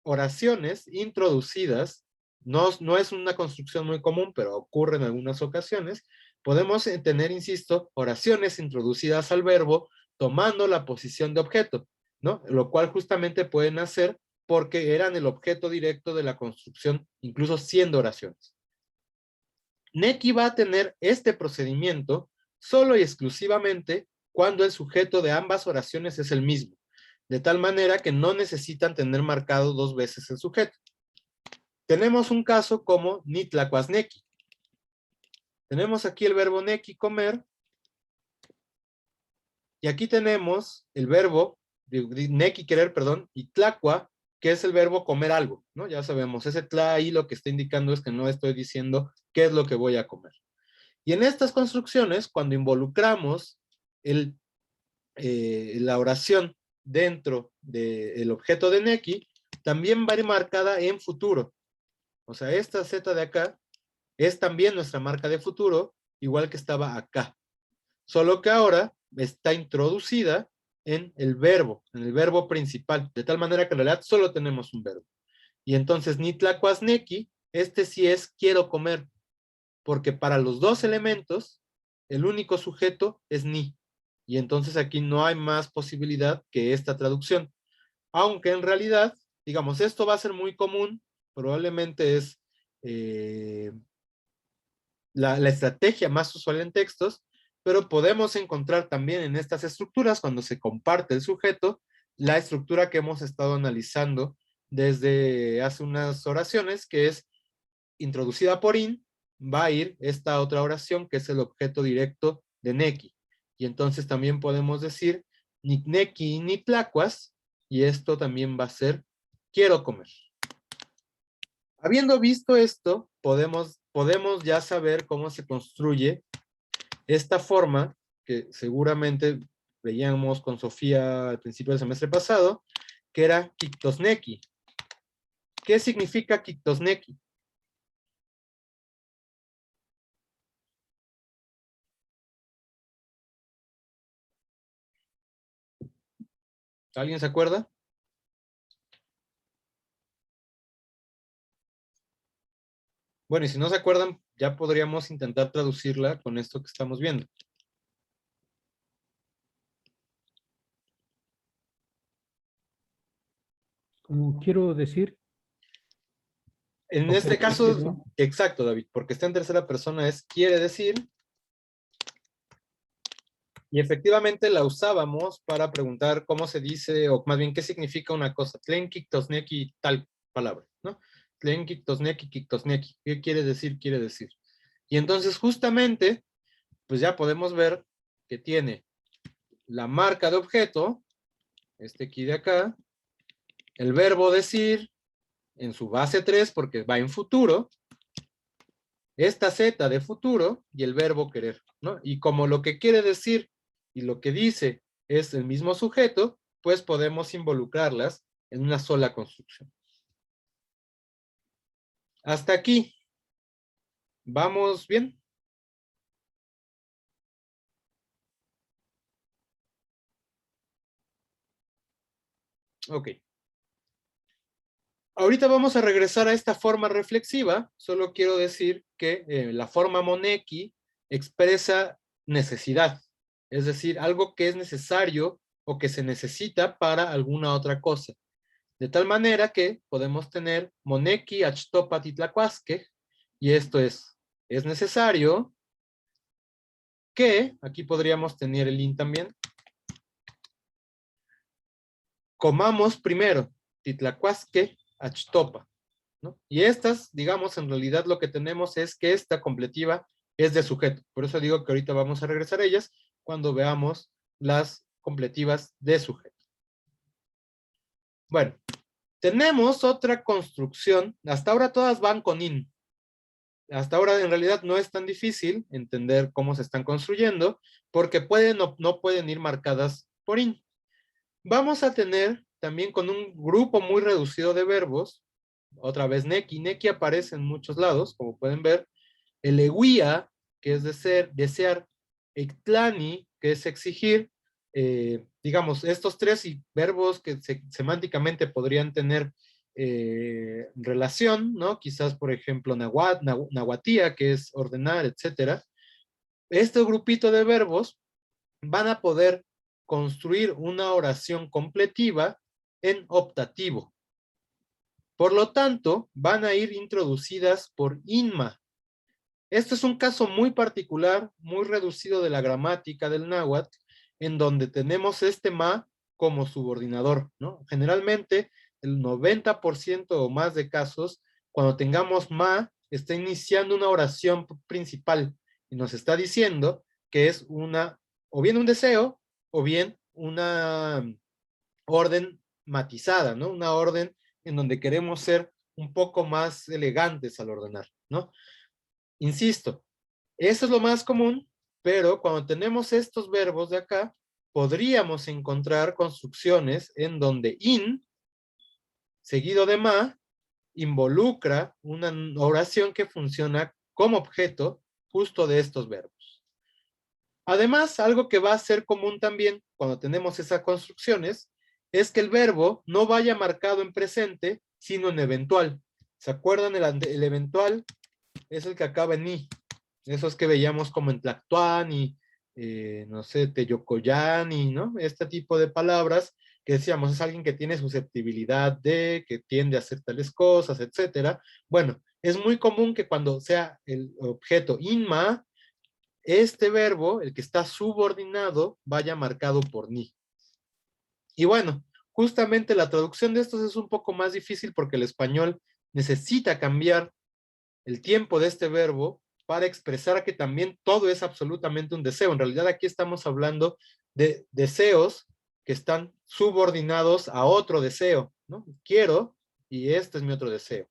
oraciones introducidas, no es una construcción muy común, pero ocurre en algunas ocasiones, podemos tener, insisto, oraciones introducidas al verbo tomando la posición de objeto, ¿no? Lo cual justamente pueden hacer porque eran el objeto directo de la construcción, incluso siendo oraciones. Neki va a tener este procedimiento solo y exclusivamente cuando el sujeto de ambas oraciones es el mismo, de tal manera que no necesitan tener marcado dos veces el sujeto. Tenemos un caso como nitlacuasneki. Tenemos aquí el verbo neki, comer, Y aquí tenemos el verbo, neki querer, perdón, y tlacua, que es el verbo comer algo, ¿no? Ya sabemos, ese tla ahí lo que está indicando es que no estoy diciendo qué es lo que voy a comer. Y en estas construcciones, cuando involucramos la oración dentro del objeto de neki, también va a ir marcada en futuro. O sea, esta Z de acá es también nuestra marca de futuro, igual que estaba acá. Solo que ahora está introducida en el verbo principal, de tal manera que en realidad solo tenemos un verbo. Y entonces, ni tlacuasnequi, este sí es quiero comer, porque para los dos elementos, el único sujeto es ni. Y entonces aquí no hay más posibilidad que esta traducción. Aunque en realidad, digamos, esto va a ser muy común, probablemente es la estrategia más usual en textos, pero podemos encontrar también en estas estructuras, cuando se comparte el sujeto, la estructura que hemos estado analizando desde hace unas oraciones, que es introducida por in, va a ir esta otra oración que es el objeto directo de neki. Y entonces también podemos decir ni neki ni tlacuas, y esto también va a ser quiero comer. Habiendo visto esto, podemos ya saber cómo se construye esta forma que seguramente veíamos con Sofía al principio del semestre pasado, que era Kiktosneki. ¿Qué significa Kiktosneki? ¿Alguien se acuerda? Bueno, y si no se acuerdan, ya podríamos intentar traducirla con esto que estamos viendo. Como quiero decir. En este caso, ¿no? Exacto, David, porque está en tercera persona, es quiere decir. Y efectivamente la usábamos para preguntar cómo se dice, o más bien qué significa una cosa. Tlenki, tosneki, tal palabra, ¿no? Tlenki, tosneki, kiktosneki. ¿Qué quiere decir? Quiere decir. Y entonces justamente, pues ya podemos ver que tiene la marca de objeto, este aquí de acá, el verbo decir, en su base 3, porque va en futuro, esta Z de futuro y el verbo querer, ¿no? Y como lo que quiere decir y lo que dice es el mismo sujeto, pues podemos involucrarlas en una sola construcción. Hasta aquí. ¿Vamos bien? Ok. Ahorita vamos a regresar a esta forma reflexiva. Solo quiero decir que la forma moneki expresa necesidad. Es decir, algo que es necesario o que se necesita para alguna otra cosa. De tal manera que podemos tener moneki achtopa titlacuasque, y esto es necesario que, aquí podríamos tener el in también, comamos primero titlacuasque achtopa, ¿no? Y estas, digamos, en realidad lo que tenemos es que esta completiva es de sujeto. Por eso digo que ahorita vamos a regresar a ellas cuando veamos las completivas de sujeto. Bueno, tenemos otra construcción. Hasta ahora todas van con in. Hasta ahora en realidad no es tan difícil entender cómo se están construyendo, porque pueden o no pueden ir marcadas por in. Vamos a tener también con un grupo muy reducido de verbos, otra vez neki. Neki aparece en muchos lados, como pueden ver. El eguía, que es desear. Ectlani, que es exigir. Digamos, estos tres verbos que semánticamente podrían tener relación, ¿no? Quizás, por ejemplo, nahuatía, que es ordenar, etcétera. Este grupito de verbos van a poder construir una oración completiva en optativo. Por lo tanto, van a ir introducidas por inma. Este es un caso muy particular, muy reducido de la gramática del náhuatl, en donde tenemos este ma como subordinador, ¿no? Generalmente, el 90% o más de casos, cuando tengamos ma, está iniciando una oración principal y nos está diciendo que es o bien un deseo o bien una orden matizada, ¿no? Una orden en donde queremos ser un poco más elegantes al ordenar, ¿no? Insisto, eso es lo más común, pero cuando tenemos estos verbos de acá, podríamos encontrar construcciones en donde in, seguido de ma, involucra una oración que funciona como objeto justo de estos verbos. Además, algo que va a ser común también cuando tenemos esas construcciones es que el verbo no vaya marcado en presente, sino en eventual. ¿Se acuerdan? El eventual es el que acaba en i. Esos que veíamos como en Tlactuán y, no sé, Teyocoyán y, ¿no? Este tipo de palabras que decíamos, es alguien que tiene susceptibilidad de, que tiende a hacer tales cosas, etcétera. Bueno, es muy común que cuando sea el objeto inma, este verbo, el que está subordinado, vaya marcado por ni. Y bueno, justamente la traducción de estos es un poco más difícil porque el español necesita cambiar el tiempo de este verbo para expresar que también todo es absolutamente un deseo. En realidad aquí estamos hablando de deseos que están subordinados a otro deseo, ¿no? Quiero y este es mi otro deseo.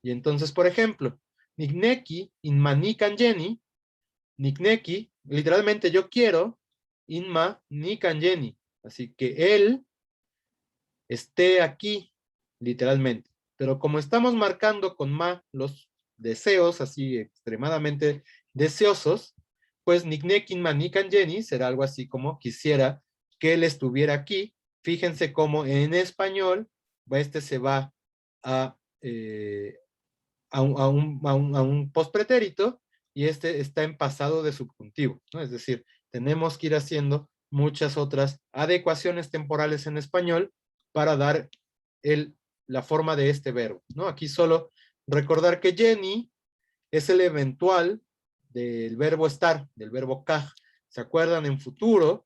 Y entonces, por ejemplo, Nigneki inmani kanjeni, Nigneki, literalmente yo quiero, inma ni kanjeni. Así que él esté aquí, literalmente. Pero como estamos marcando con ma los deseos así extremadamente deseosos, pues Niknekin Manikan Jenny será algo así como quisiera que él estuviera aquí. Fíjense cómo en español este se va a, a un postpretérito y este está en pasado de subjuntivo, ¿no? Es decir, tenemos que ir haciendo muchas otras adecuaciones temporales en español para dar la forma de este verbo, ¿no? Aquí solo recordar que Jenny es el eventual del verbo estar, del verbo kaj. ¿Se acuerdan? En futuro,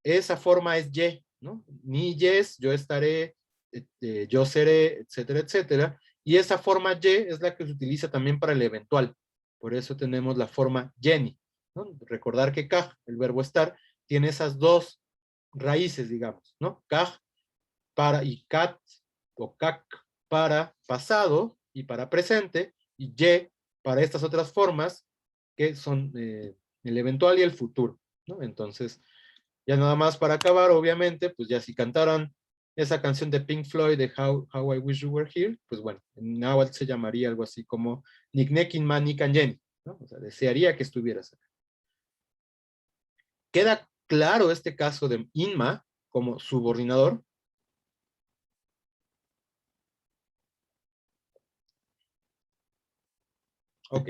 esa forma es ye, ¿no? Ni yes, yo estaré, yo seré, etcétera, etcétera. Y esa forma ye es la que se utiliza también para el eventual. Por eso tenemos la forma Jenny, ¿no? Recordar que kaj, el verbo estar, tiene esas dos raíces, digamos, ¿no? Kaj para y kat o kak para pasado y para presente, y ye para estas otras formas que son el eventual y el futuro, ¿no? Entonces, ya nada más para acabar, obviamente, pues ya si cantaran esa canción de Pink Floyd de How I Wish You Were Here, pues bueno, en náhuatl se llamaría algo así como Niknekin Ma Nikan Jenny, ¿no? O sea, desearía que estuvieras acá. ¿Queda claro este caso de Inma como subordinador? Ok.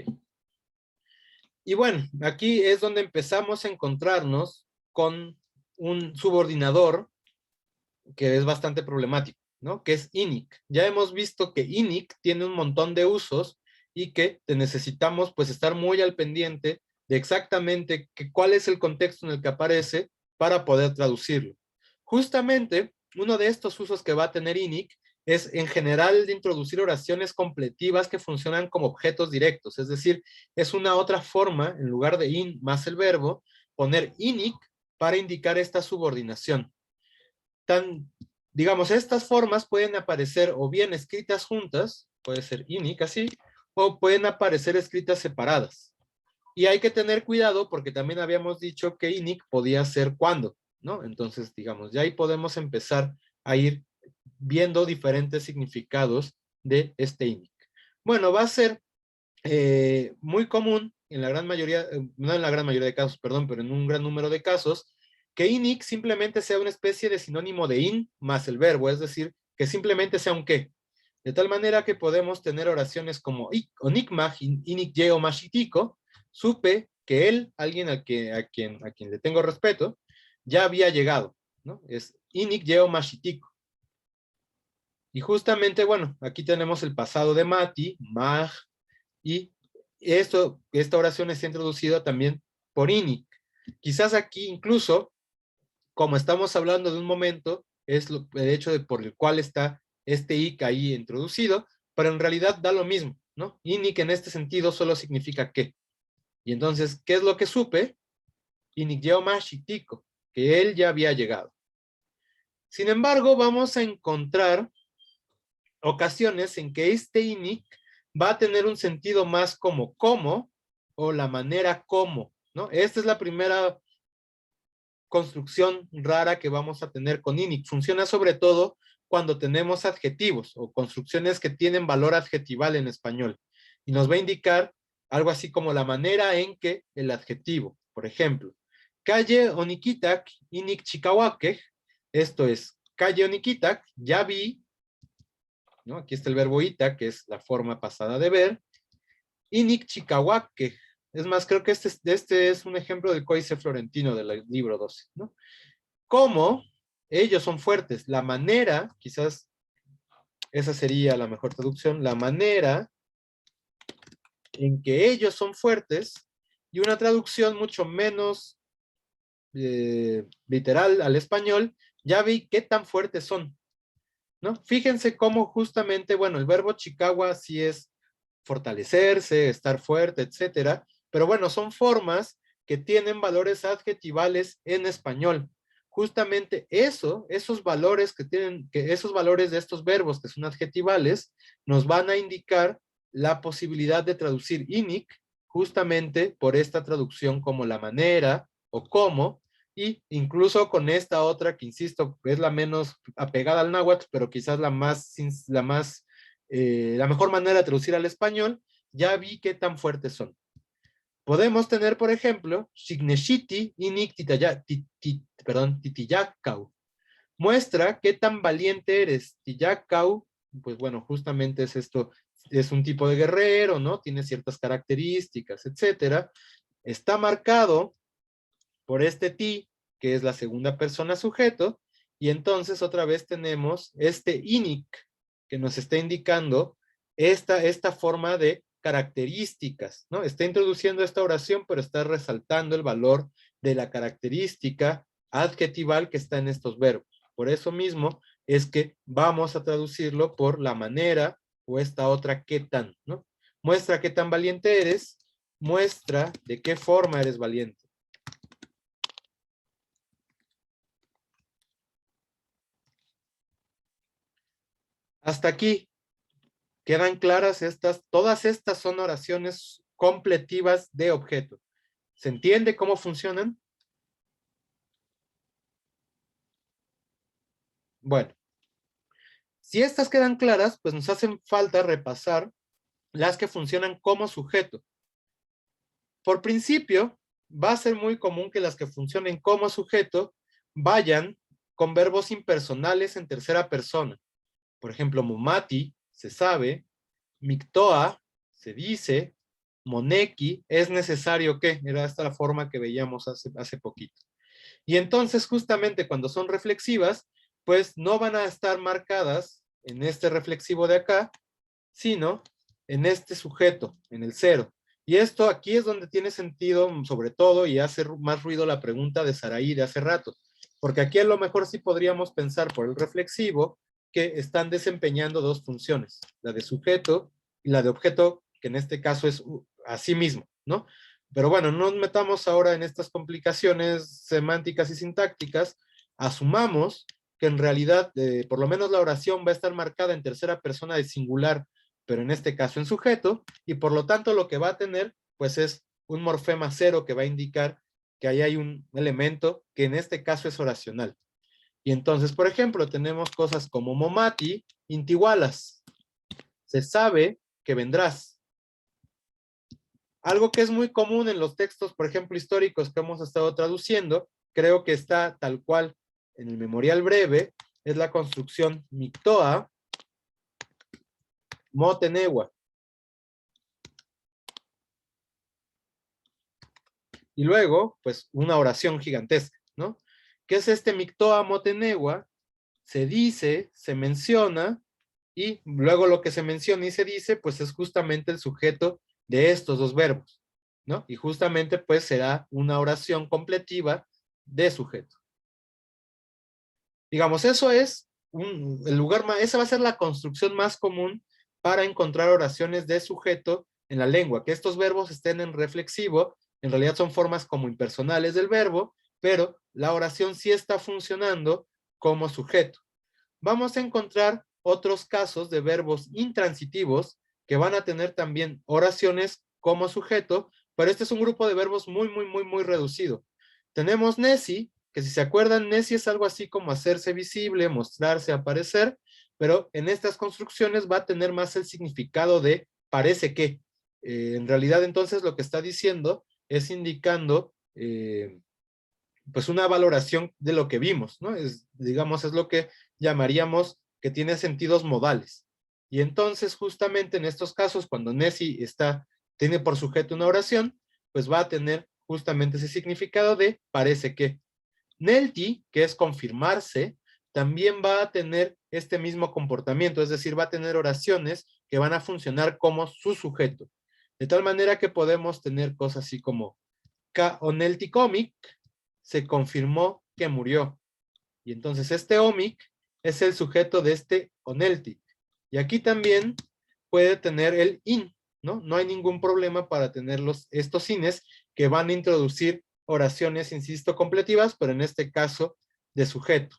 Y bueno, aquí es donde empezamos a encontrarnos con un subordinador que es bastante problemático, ¿no? Que es INIC. Ya hemos visto que INIC tiene un montón de usos y que necesitamos pues estar muy al pendiente de exactamente cuál es el contexto en el que aparece para poder traducirlo. Justamente, uno de estos usos que va a tener INIC es en general de introducir oraciones completivas que funcionan como objetos directos, es decir, es una otra forma, en lugar de in más el verbo, poner INIC para indicar esta subordinación. Digamos, estas formas pueden aparecer o bien escritas juntas, puede ser INIC así, o pueden aparecer escritas separadas. Y hay que tener cuidado porque también habíamos dicho que INIC podía ser cuando, ¿no? Entonces, digamos, ya ahí podemos empezar a ir viendo diferentes significados de este INIC. Bueno, va a ser muy común en la gran mayoría, no en la gran mayoría de casos, perdón, pero en un gran número de casos, que INIC simplemente sea una especie de sinónimo de in más el verbo, es decir, que simplemente sea un qué. De tal manera que podemos tener oraciones como onikmaj, inik yeo mashitiko, supe que él, alguien a quien le tengo respeto, ya había llegado, ¿no? Es inik yeo mashitiko. Y justamente, bueno, aquí tenemos el pasado de mati, maj, y esta oración está introducida también por INIC. Quizás aquí incluso, como estamos hablando de un momento, es el hecho de por el cual está este IC ahí introducido, pero en realidad da lo mismo, ¿no? INIC en este sentido solo significa que. Y entonces, ¿qué es lo que supe? INIC yeo mashitiko. que él ya había llegado. Sin embargo, vamos a encontrar ocasiones en que este INIC va a tener un sentido más como cómo o la manera como, ¿no? Esta es la primera construcción rara que vamos a tener con INIC. Funciona sobre todo cuando tenemos adjetivos o construcciones que tienen valor adjetival en español. Y nos va a indicar algo así como la manera en que el adjetivo, por ejemplo, calle Onikitak INIC Chikawake, esto es, calle Onikitak, ya vi, ¿no? Aquí está el verbo ita, que es la forma pasada de ver, INIC Chikawake. Es más, creo que este es un ejemplo del Códice Florentino del libro 12, ¿no? Cómo ellos son fuertes. La manera, quizás esa sería la mejor traducción, la manera en que ellos son fuertes, y una traducción mucho menos literal al español, ya vi qué tan fuertes son, ¿no? Fíjense cómo justamente, bueno, el verbo Chikawa sí es fortalecerse, estar fuerte, etcétera, pero bueno, son formas que tienen valores adjetivales en español. Justamente esos valores esos valores de estos verbos que son adjetivales, nos van a indicar la posibilidad de traducir INIC, justamente por esta traducción como la manera o cómo, y incluso con esta otra que, insisto, es la menos apegada al náhuatl, pero quizás la mejor manera de traducir al español, ya vi qué tan fuertes son. Podemos tener, por ejemplo, Shigneshiti inik titiyakau. Muestra qué tan valiente eres. Tiyakau, pues bueno, justamente es esto, es un tipo de guerrero, ¿no? Tiene ciertas características, etcétera. Está marcado por este ti, que es la segunda persona sujeto, y entonces otra vez tenemos este inik, que nos está indicando esta forma de características, ¿no? Está introduciendo esta oración, pero está resaltando el valor de la característica adjetival que está en estos verbos. Por eso mismo es que vamos a traducirlo por la manera o esta otra qué tan, ¿no? Muestra qué tan valiente eres, muestra de qué forma eres valiente. Hasta aquí, ¿quedan claras estas? Todas estas son oraciones completivas de objeto. ¿Se entiende cómo funcionan? Bueno, si estas quedan claras, pues nos hacen falta repasar las que funcionan como sujeto. Por principio, va a ser muy común que las que funcionen como sujeto vayan con verbos impersonales en tercera persona. Por ejemplo, mumati, se sabe, miktoa, se dice, moneki, es necesario que, era esta la forma que veíamos hace poquito. Y entonces, justamente cuando son reflexivas, pues no van a estar marcadas en este reflexivo de acá, sino en este sujeto, en el cero. Y esto aquí es donde tiene sentido, sobre todo, y hace más ruido la pregunta de Saraí de hace rato, porque aquí a lo mejor sí podríamos pensar por el reflexivo que están desempeñando dos funciones, la de sujeto y la de objeto, que en este caso es a sí mismo, ¿no? Pero bueno, no nos metamos ahora en estas complicaciones semánticas y sintácticas, asumamos que en realidad, por lo menos la oración va a estar marcada en tercera persona de singular, pero en este caso en sujeto, y por lo tanto lo que va a tener, pues es un morfema cero que va a indicar que ahí hay un elemento que en este caso es oracional. Y entonces, por ejemplo, tenemos cosas como momati, intiwalas. Se sabe que vendrás. Algo que es muy común en los textos, por ejemplo, históricos que hemos estado traduciendo, creo que está tal cual en el memorial breve, es la construcción mictoa, motenegua. Y luego, pues, una oración gigantesca, ¿no? ¿Qué es este mictoa motenegua? Se dice, se menciona, y luego lo que se menciona y se dice, pues es justamente el sujeto de estos dos verbos, ¿no? Y justamente, pues, será una oración completiva de sujeto. Digamos, eso es el lugar más, esa va a ser la construcción más común para encontrar oraciones de sujeto en la lengua, que estos verbos estén en reflexivo, en realidad son formas como impersonales del verbo, pero la oración sí está funcionando como sujeto. Vamos a encontrar otros casos de verbos intransitivos que van a tener también oraciones como sujeto, pero este es un grupo de verbos muy reducido. Tenemos neci, que si se acuerdan, neci es algo así como hacerse visible, mostrarse, aparecer, pero en estas construcciones va a tener más el significado de parece que. En realidad, entonces, lo que está diciendo es indicando pues una valoración de lo que vimos, ¿no? Digamos, es lo que llamaríamos que tiene sentidos modales. Y entonces, justamente en estos casos, cuando neci tiene por sujeto una oración, pues va a tener justamente ese significado de parece que. Nelti, que es confirmarse, también va a tener este mismo comportamiento, es decir, va a tener oraciones que van a funcionar como su sujeto. De tal manera que podemos tener cosas así como Ka onelti comic, se confirmó que murió. Y entonces este omic es el sujeto de este onelti. Y aquí también puede tener el in, ¿no? No hay ningún problema para tener estos ines que van a introducir oraciones, insisto, completivas, pero en este caso de sujeto.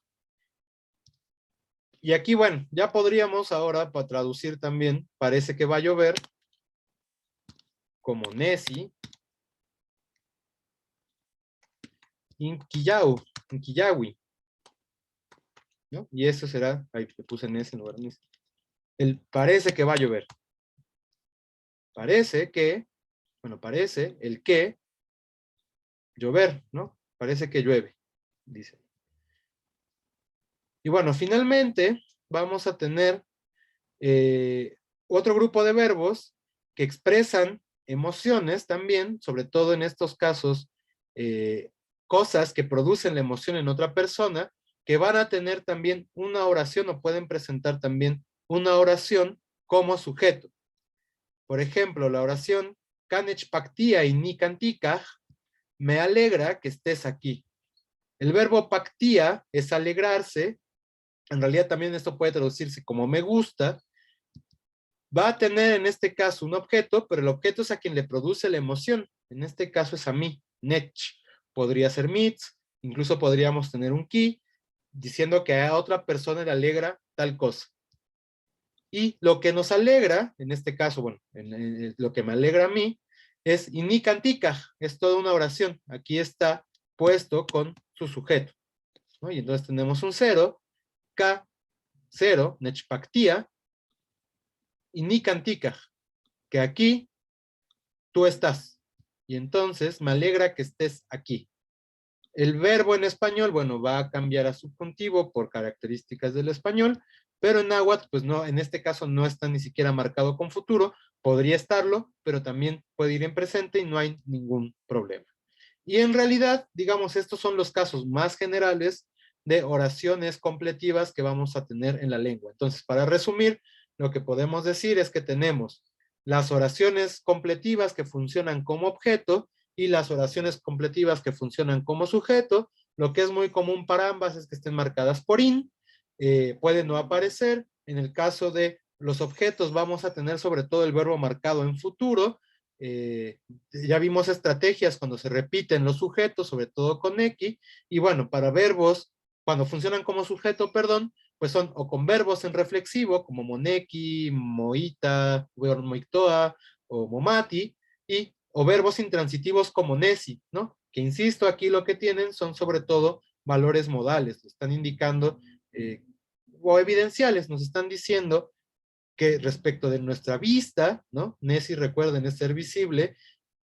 Y aquí, bueno, ya podríamos ahora, para traducir también, parece que va a llover, como neci, inquiyawi, ¿no? Y eso será, ahí le puse neci en lugar de neci. Parece que va a llover. Parece que, bueno, parece el que llover, ¿no? Parece que llueve, dice. Y bueno, finalmente vamos a tener otro grupo de verbos que expresan emociones también, sobre todo en estos casos, cosas que producen la emoción en otra persona, que van a tener también una oración o pueden presentar también una oración como sujeto. Por ejemplo, la oración Kanech Paktia y Nikantika, me alegra que estés aquí. El verbo Paktia es alegrarse, en realidad también esto puede traducirse como me gusta, va a tener en este caso un objeto, pero el objeto es a quien le produce la emoción, en este caso es a mí, Nech. Podría ser mitz, incluso podríamos tener un ki, diciendo que a otra persona le alegra tal cosa. Y lo que nos alegra, en este caso, bueno, lo que me alegra a mí, es inikantika, es toda una oración. Aquí está puesto con su sujeto, ¿no? Y entonces tenemos un 0, K, 0, nechpaktia, inikantika, que aquí tú estás. Y entonces me alegra que estés aquí. El verbo en español, bueno, va a cambiar a subjuntivo por características del español, pero en náhuatl, pues no, en este caso no está ni siquiera marcado con futuro, podría estarlo, pero también puede ir en presente y no hay ningún problema. Y en realidad, digamos, estos son los casos más generales de oraciones completivas que vamos a tener en la lengua. Entonces, para resumir, lo que podemos decir es que tenemos las oraciones completivas que funcionan como objeto y las oraciones completivas que funcionan como sujeto. Lo que es muy común para ambas es que estén marcadas por in, puede no aparecer. En el caso de los objetos vamos a tener sobre todo el verbo marcado en futuro. Ya vimos estrategias cuando se repiten los sujetos, sobre todo con X, y bueno, para verbos, cuando funcionan como sujeto, perdón, pues son o con verbos en reflexivo, como moneki, moita, moictoa, o momati, o verbos intransitivos como neci, ¿no? Que insisto, aquí lo que tienen son sobre todo valores modales, están indicando, o evidenciales, nos están diciendo que respecto de nuestra vista, ¿no? Neci, recuerden, es ser visible,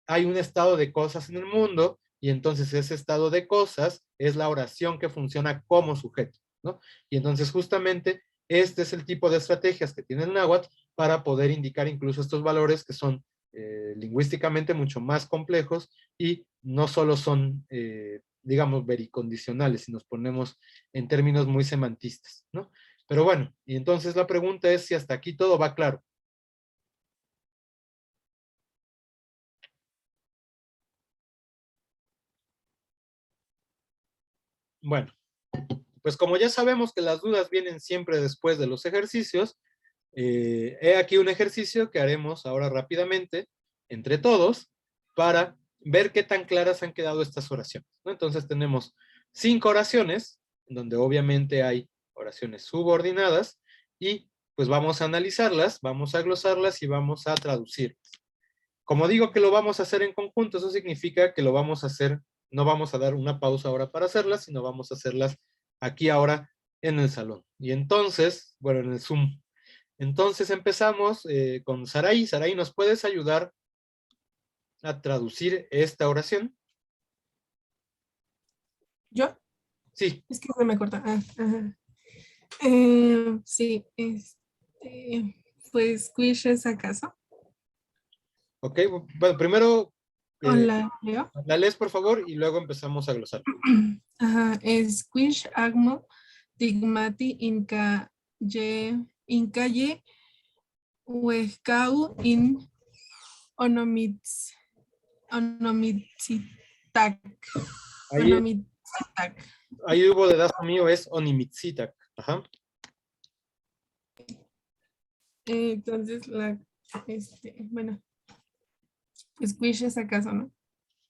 hay un estado de cosas en el mundo, y entonces ese estado de cosas es la oración que funciona como sujeto, ¿no? Y entonces justamente este es el tipo de estrategias que tiene el náhuatl para poder indicar incluso estos valores que son lingüísticamente mucho más complejos y no solo son, digamos, vericondicionales, si nos ponemos en términos muy semantistas, ¿no? Pero bueno, y entonces la pregunta es si hasta aquí todo va claro. Bueno, pues como ya sabemos que las dudas vienen siempre después de los ejercicios, he aquí un ejercicio que haremos ahora rápidamente, entre todos, para ver qué tan claras han quedado estas oraciones, ¿no? Entonces tenemos 5 oraciones, donde obviamente hay oraciones subordinadas, y pues vamos a analizarlas, vamos a glosarlas y vamos a traducirlas. Como digo que lo vamos a hacer en conjunto, eso significa que lo vamos a hacer, no vamos a dar una pausa ahora para hacerlas, sino vamos a hacerlas aquí ahora en el salón. Y entonces, bueno, en el Zoom. Entonces empezamos con Sarai. Sarai, ¿nos puedes ayudar a traducir esta oración? ¿Yo? Sí. Es que se me corta. Ajá. Sí, pues Squish es acaso. Ok, bueno, primero Hola, Leo. la lees por favor y luego empezamos a glosar. Ajá, Squish agmo tigmati incaye huescau in onomitsitak. Ahí, Onomitsitak. ahí hubo dedazo mío, es Onimitsitak. Ajá. Entonces, bueno, Squish es acaso, ¿no?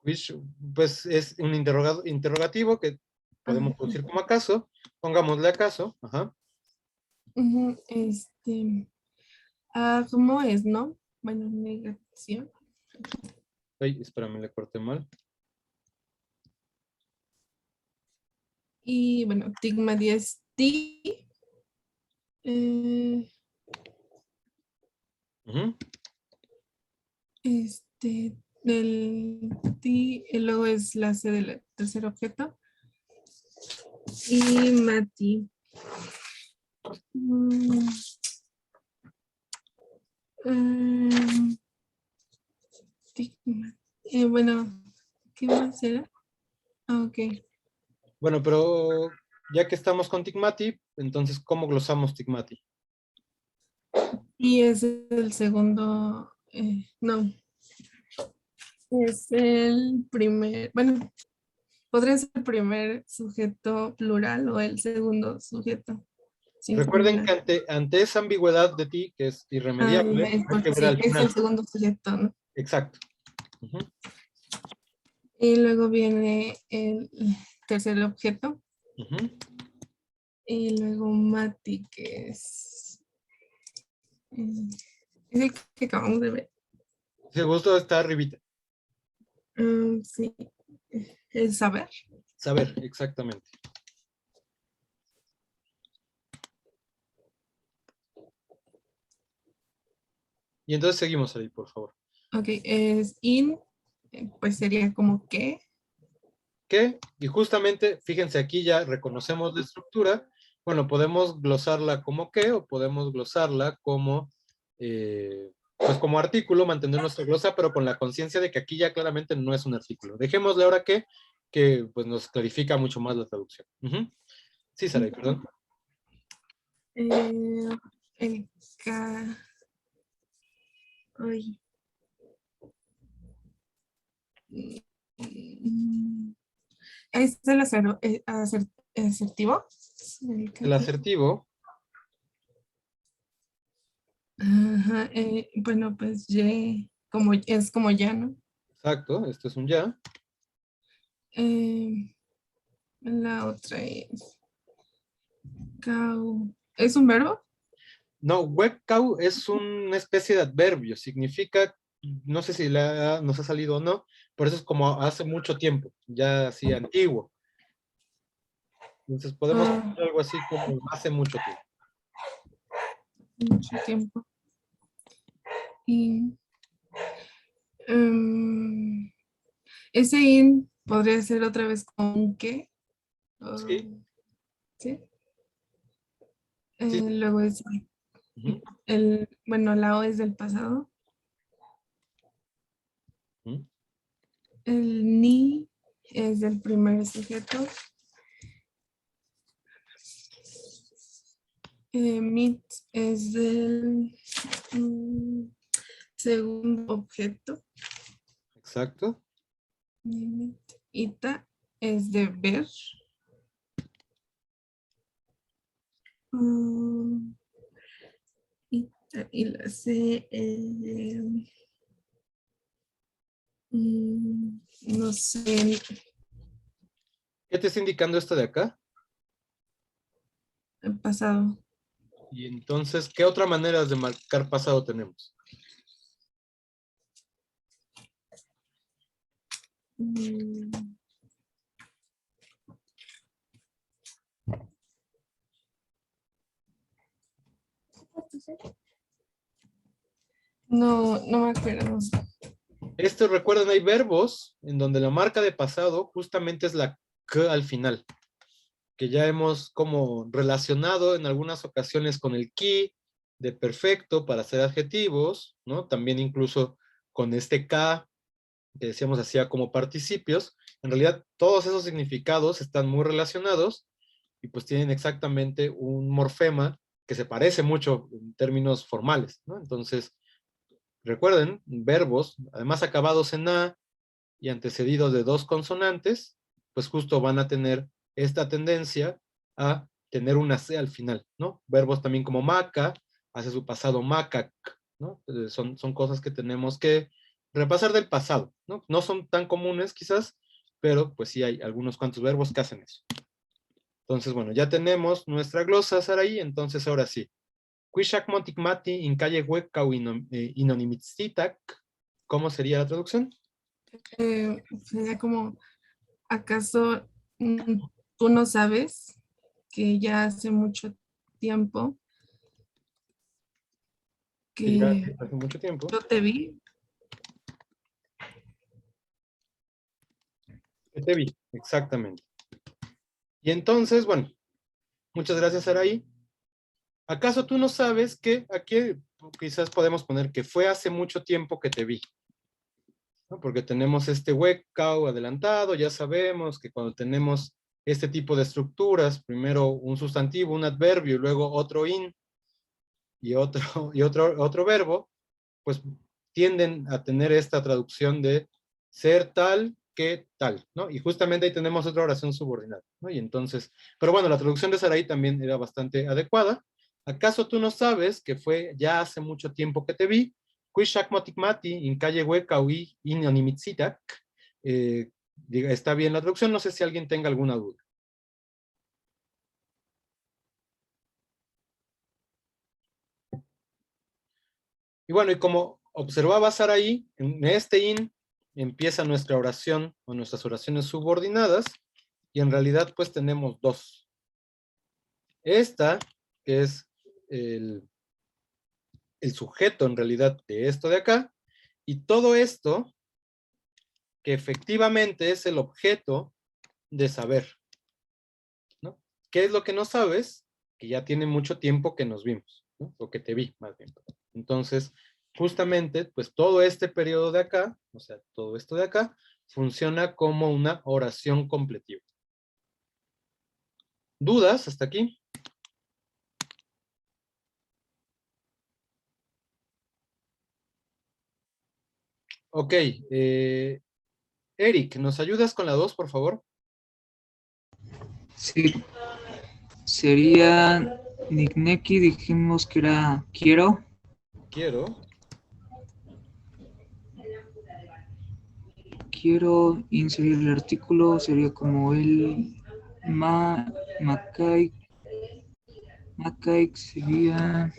Which, pues es un interrogativo que podemos traducir como acaso. Pongámosle acaso. Ajá. Ujú, agmo es no, bueno, negación. Ay, espérame, le corté mal. Y bueno, tigmati es ti. Ujú. Del ti, y luego es la C del tercer objeto. Y Mati. Mm, bueno, ¿qué más era? Ah, ok. Bueno, pero ya que estamos con Tigmati, entonces, ¿cómo glosamos Tigmati? Y es el segundo, no, es el primer, bueno, podría ser el primer sujeto plural o el segundo sujeto Recuerden singular. que ante esa ambigüedad de ti, que es Ah, irremediable, es hay que porque ver sí, al es el final. segundo sujeto, ¿no? Exacto. Ujú. Y luego viene el tercer objeto. Ujú. Y luego Mati, que es el que acabamos de ver. Si gusto está arribita. Sí, el saber. Saber, exactamente. Y entonces seguimos ahí, por favor. Ok, es in, pues sería como que. ¿Qué? Y justamente, fíjense, aquí ya reconocemos la estructura. Bueno, podemos glosarla como qué o podemos glosarla como, pues como artículo, mantener nuestra glosa, pero con la conciencia de que aquí ya claramente no es un artículo. Dejémosle ahora que pues nos clarifica mucho más la traducción. Ujú. Sí, Saray, perdón. El ca. Ay. ¿Es el asertivo? El asertivo, Ajá, bueno, pues como, es como ya, ¿no? exacto, esto es un ya. La otra es cau. ¿Es un verbo? No, webcow es una especie de adverbio, significa, no sé si nos ha salido o no, por eso es como hace mucho tiempo, ya así antiguo. Entonces podemos Ah, poner algo así como hace mucho tiempo. mucho tiempo. Y em, ese in podría ser otra vez con qué. Sí, ¿Sí? sí. Luego es Ujú, bueno, la O es del pasado. ujú. El ni es del primer sujeto. Mit es del segundo objeto. Exacto. Mit. Ita es de ver. Mm, y la C es de No sé, ¿Qué te está indicando esto de acá? el pasado. Y entonces, ¿qué otra manera de marcar pasado tenemos? Mm, No, no me acuerdo. Esto, recuerden, hay verbos en donde la marca de pasado justamente es la k al final, que ya hemos como relacionado en algunas ocasiones con el ki de perfecto para hacer adjetivos, ¿no? También incluso con este k que decíamos hacía como participios. En realidad, todos esos significados están muy relacionados y pues tienen exactamente un morfema que se parece mucho en términos formales, ¿no? Entonces, recuerden, verbos, además acabados en A y antecedidos de dos consonantes, pues justo van a tener esta tendencia a tener una C al final, ¿no? Verbos también como maca, hace su pasado macac, ¿no? Son cosas que tenemos que repasar del pasado, ¿no? No son tan comunes quizás, pero pues sí hay algunos cuantos verbos que hacen eso. Entonces, bueno, ya tenemos nuestra glosa, Saraí, entonces ahora sí. Quishak montikmati in calle hueca inonimitsitak. ¿Cómo sería la traducción? Sería como, ¿acaso tú no sabes que ya hace mucho tiempo Que ya que hace mucho tiempo. yo te vi? Que te vi, exactamente. Y entonces, bueno, muchas gracias, Araí. ¿Acaso tú no sabes que aquí quizás podemos poner que fue hace mucho tiempo que te vi? ¿No? Porque tenemos este huecao adelantado, ya sabemos que cuando tenemos este tipo de estructuras, primero un sustantivo, un adverbio y luego otro in y otro verbo, pues tienden a tener esta traducción de ser tal que tal, ¿no? Y justamente ahí tenemos otra oración subordinada, ¿no? Y entonces, pero bueno, la traducción de Sarai también era bastante adecuada. ¿Acaso tú no sabes que fue ya hace mucho tiempo que te vi? Quishak motikmati in calle huecaui inonimitsitak. Está bien la traducción, no sé si alguien tenga alguna duda. Y bueno, y como observaba Saraí, en este in empieza nuestra oración o nuestras oraciones subordinadas, y en realidad pues tenemos dos. Esta, que es el, el sujeto en realidad de esto de acá, y todo esto que efectivamente es el objeto de saber, ¿no? ¿Qué es lo que no sabes? Que ya tiene mucho tiempo que nos vimos, ¿no? O que te vi, más bien. Entonces, justamente, pues todo este periodo de acá, o sea, todo esto de acá, funciona como una oración completiva. ¿Dudas hasta aquí? Ok, Eric, ¿nos ayudas con la 2, por favor? Sí, sería Nickneki, dijimos que era quiero. Quiero. Quiero inserir el artículo, sería como el Macaik, Macaik sería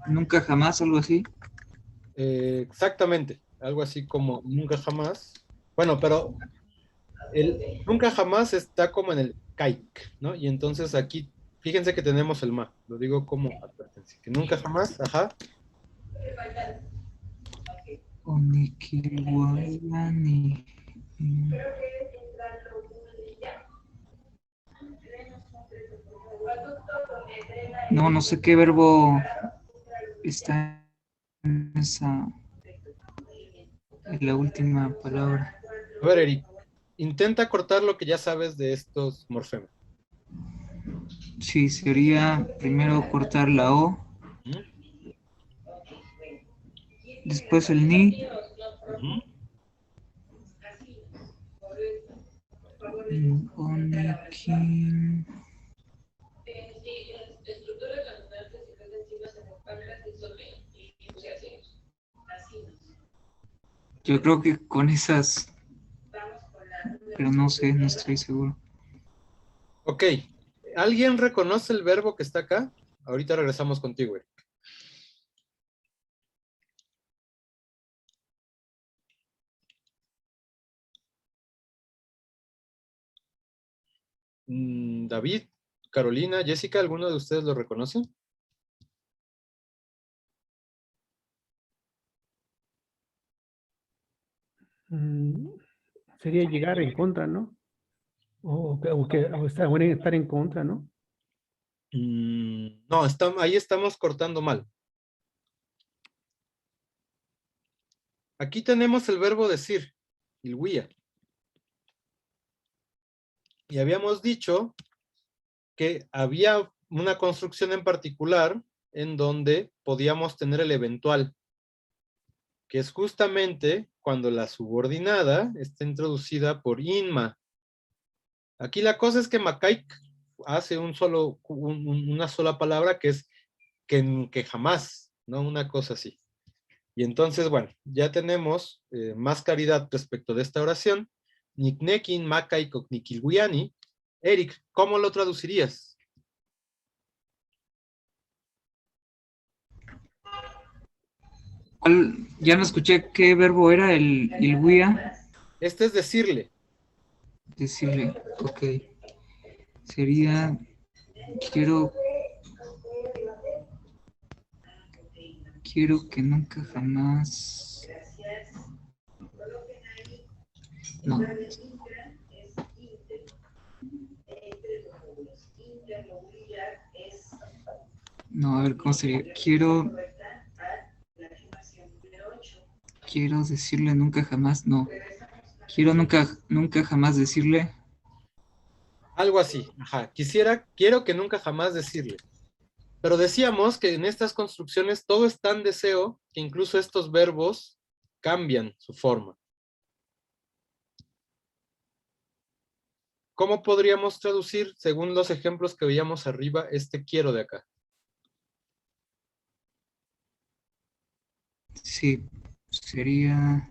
nunca jamás, algo así. Exactamente, algo así como nunca jamás. Bueno, pero el nunca jamás está como en el kaik, ¿no? Y entonces aquí, fíjense que tenemos el ma, lo digo como advertencia, que nunca jamás, ajá, Onikiwayani. No, no sé qué verbo está en esa, en la última palabra. a ver, Eric, intenta cortar lo que ya sabes de estos morfemas. Sí, sería primero cortar la O, ¿Mm? después el ni, Ujú. onikin, Yo creo que con esas, pero no sé, no estoy seguro. Ok. ¿Alguien reconoce el verbo que está acá? Ahorita regresamos contigo, Eric. David, Carolina, Jessica, ¿alguno de ustedes lo reconoce? Mm, sería llegar en contra, ¿no? O estar, bueno, estar en contra, ¿no? No, ahí estamos cortando mal. Aquí tenemos el verbo decir, ilguía. Y habíamos dicho que había una construcción en particular en donde podíamos tener el eventual, que es justamente cuando la subordinada está introducida por inma. Aquí la cosa es que Macaik hace una sola palabra que es que jamás, ¿no? Una cosa así. Y entonces, bueno, ya tenemos más claridad respecto de esta oración. Niknekin, Makai, Koknikilguiani. Eric, ¿cómo lo traducirías? Ya no escuché qué verbo era el guía. Este es decirle. Decirle, ok. Sería, quiero, quiero que nunca jamás. No, no, a ver cómo sería. Quiero decirle nunca jamás, no. Quiero nunca jamás decirle. Algo así. Ajá. Quiero que nunca jamás decirle. Pero decíamos que en estas construcciones todo es tan deseo que incluso estos verbos cambian su forma. ¿Cómo podríamos traducir, según los ejemplos que veíamos arriba, este quiero de acá? Sí, sería.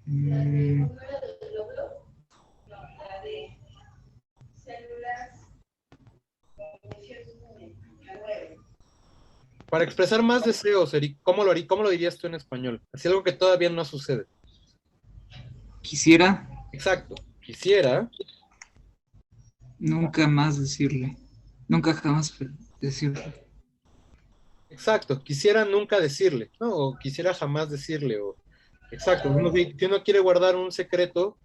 mm, Para expresar más deseos, Eric, ¿cómo lo dirías tú en español? Así algo que todavía no sucede. quisiera Exacto. Quisiera, nunca más decirle. Nunca jamás decirle. exacto, quisiera nunca decirle, ¿no? O quisiera jamás decirle, o exacto. Si uno quiere guardar un secreto,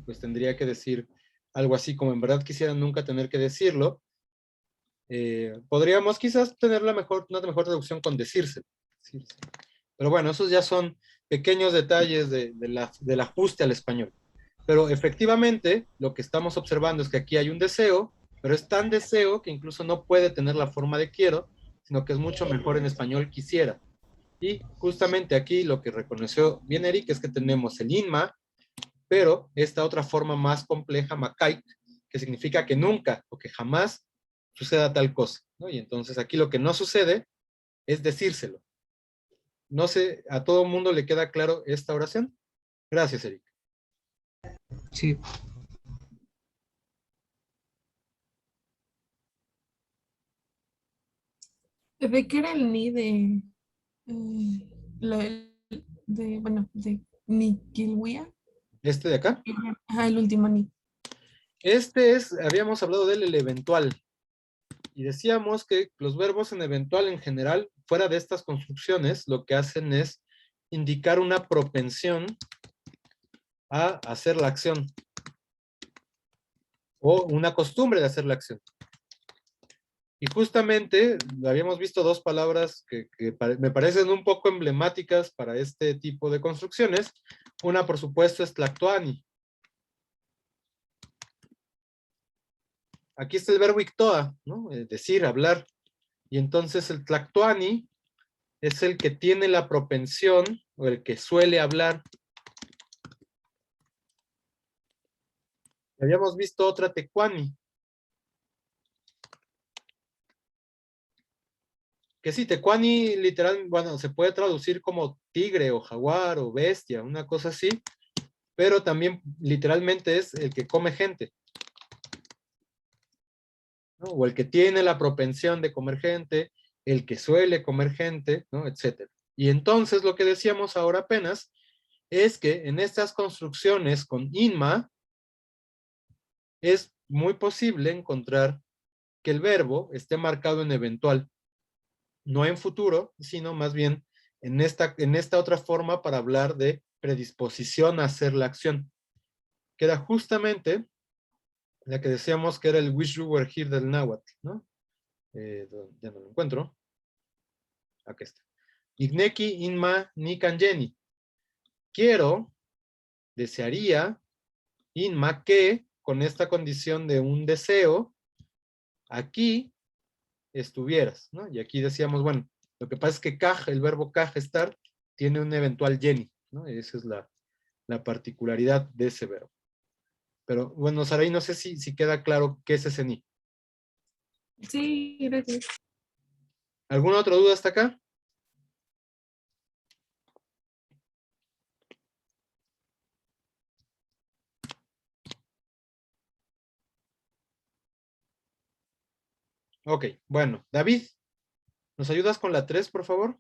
pues tendría que decir algo así como en verdad quisiera nunca tener que decirlo. Podríamos quizás tener una mejor traducción con decirse. Pero bueno, esos ya son pequeños detalles del ajuste al español. Pero efectivamente, lo que estamos observando es que aquí hay un deseo, pero es tan deseo que incluso no puede tener la forma de quiero, sino que es mucho mejor en español quisiera. Y justamente aquí lo que reconoció bien Eric es que tenemos el inma, pero esta otra forma más compleja, makai, que significa que nunca o que jamás suceda tal cosa, ¿no? Y entonces aquí lo que no sucede es decírselo. No sé, ¿a todo mundo le queda claro esta oración? Gracias, Eric. Sí, ¿De qué era el ni de, bueno, de Niquilwea? Este de acá. Ajá, el último ni. Habíamos hablado del eventual, y decíamos que los verbos en eventual en general, fuera de estas construcciones, lo que hacen es indicar una propensión a hacer la acción, o una costumbre de hacer la acción. Y justamente habíamos visto dos palabras que me parecen un poco emblemáticas para este tipo de construcciones. Una, por supuesto, es tlactoani. Aquí está el verbo ictoa, ¿no? Decir, hablar. Y entonces el tlactoani es el que tiene la propensión o el que suele hablar. Habíamos visto otra tecuani. Que sí, tecuani literal, bueno, se puede traducir como tigre o jaguar o bestia, una cosa así, pero también literalmente es el que come gente, ¿no? O el que tiene la propensión de comer gente, el que suele comer gente, ¿no? Etcétera. Y entonces lo que decíamos ahora apenas es que en estas construcciones con inma es muy posible encontrar que el verbo esté marcado en eventual, no en futuro, sino más bien en esta otra forma para hablar de predisposición a hacer la acción, que era justamente la que decíamos que era el wish you were here del náhuatl, ¿no? Ya no lo encuentro. Aquí está. Igneki inma ni kanjeni. Quiero, desearía, inma que, con esta condición de un deseo, aquí estuvieras, ¿no? Y aquí decíamos, bueno, lo que pasa es que kaj, el verbo kaj, estar, tiene un eventual yeni, ¿no? Esa es la particularidad de ese verbo. Pero bueno, Saraí, no sé si queda claro qué es ese ni. Sí, gracias. ¿Alguna otra duda hasta acá? Ok, bueno, David, ¿nos ayudas con la 3, por favor?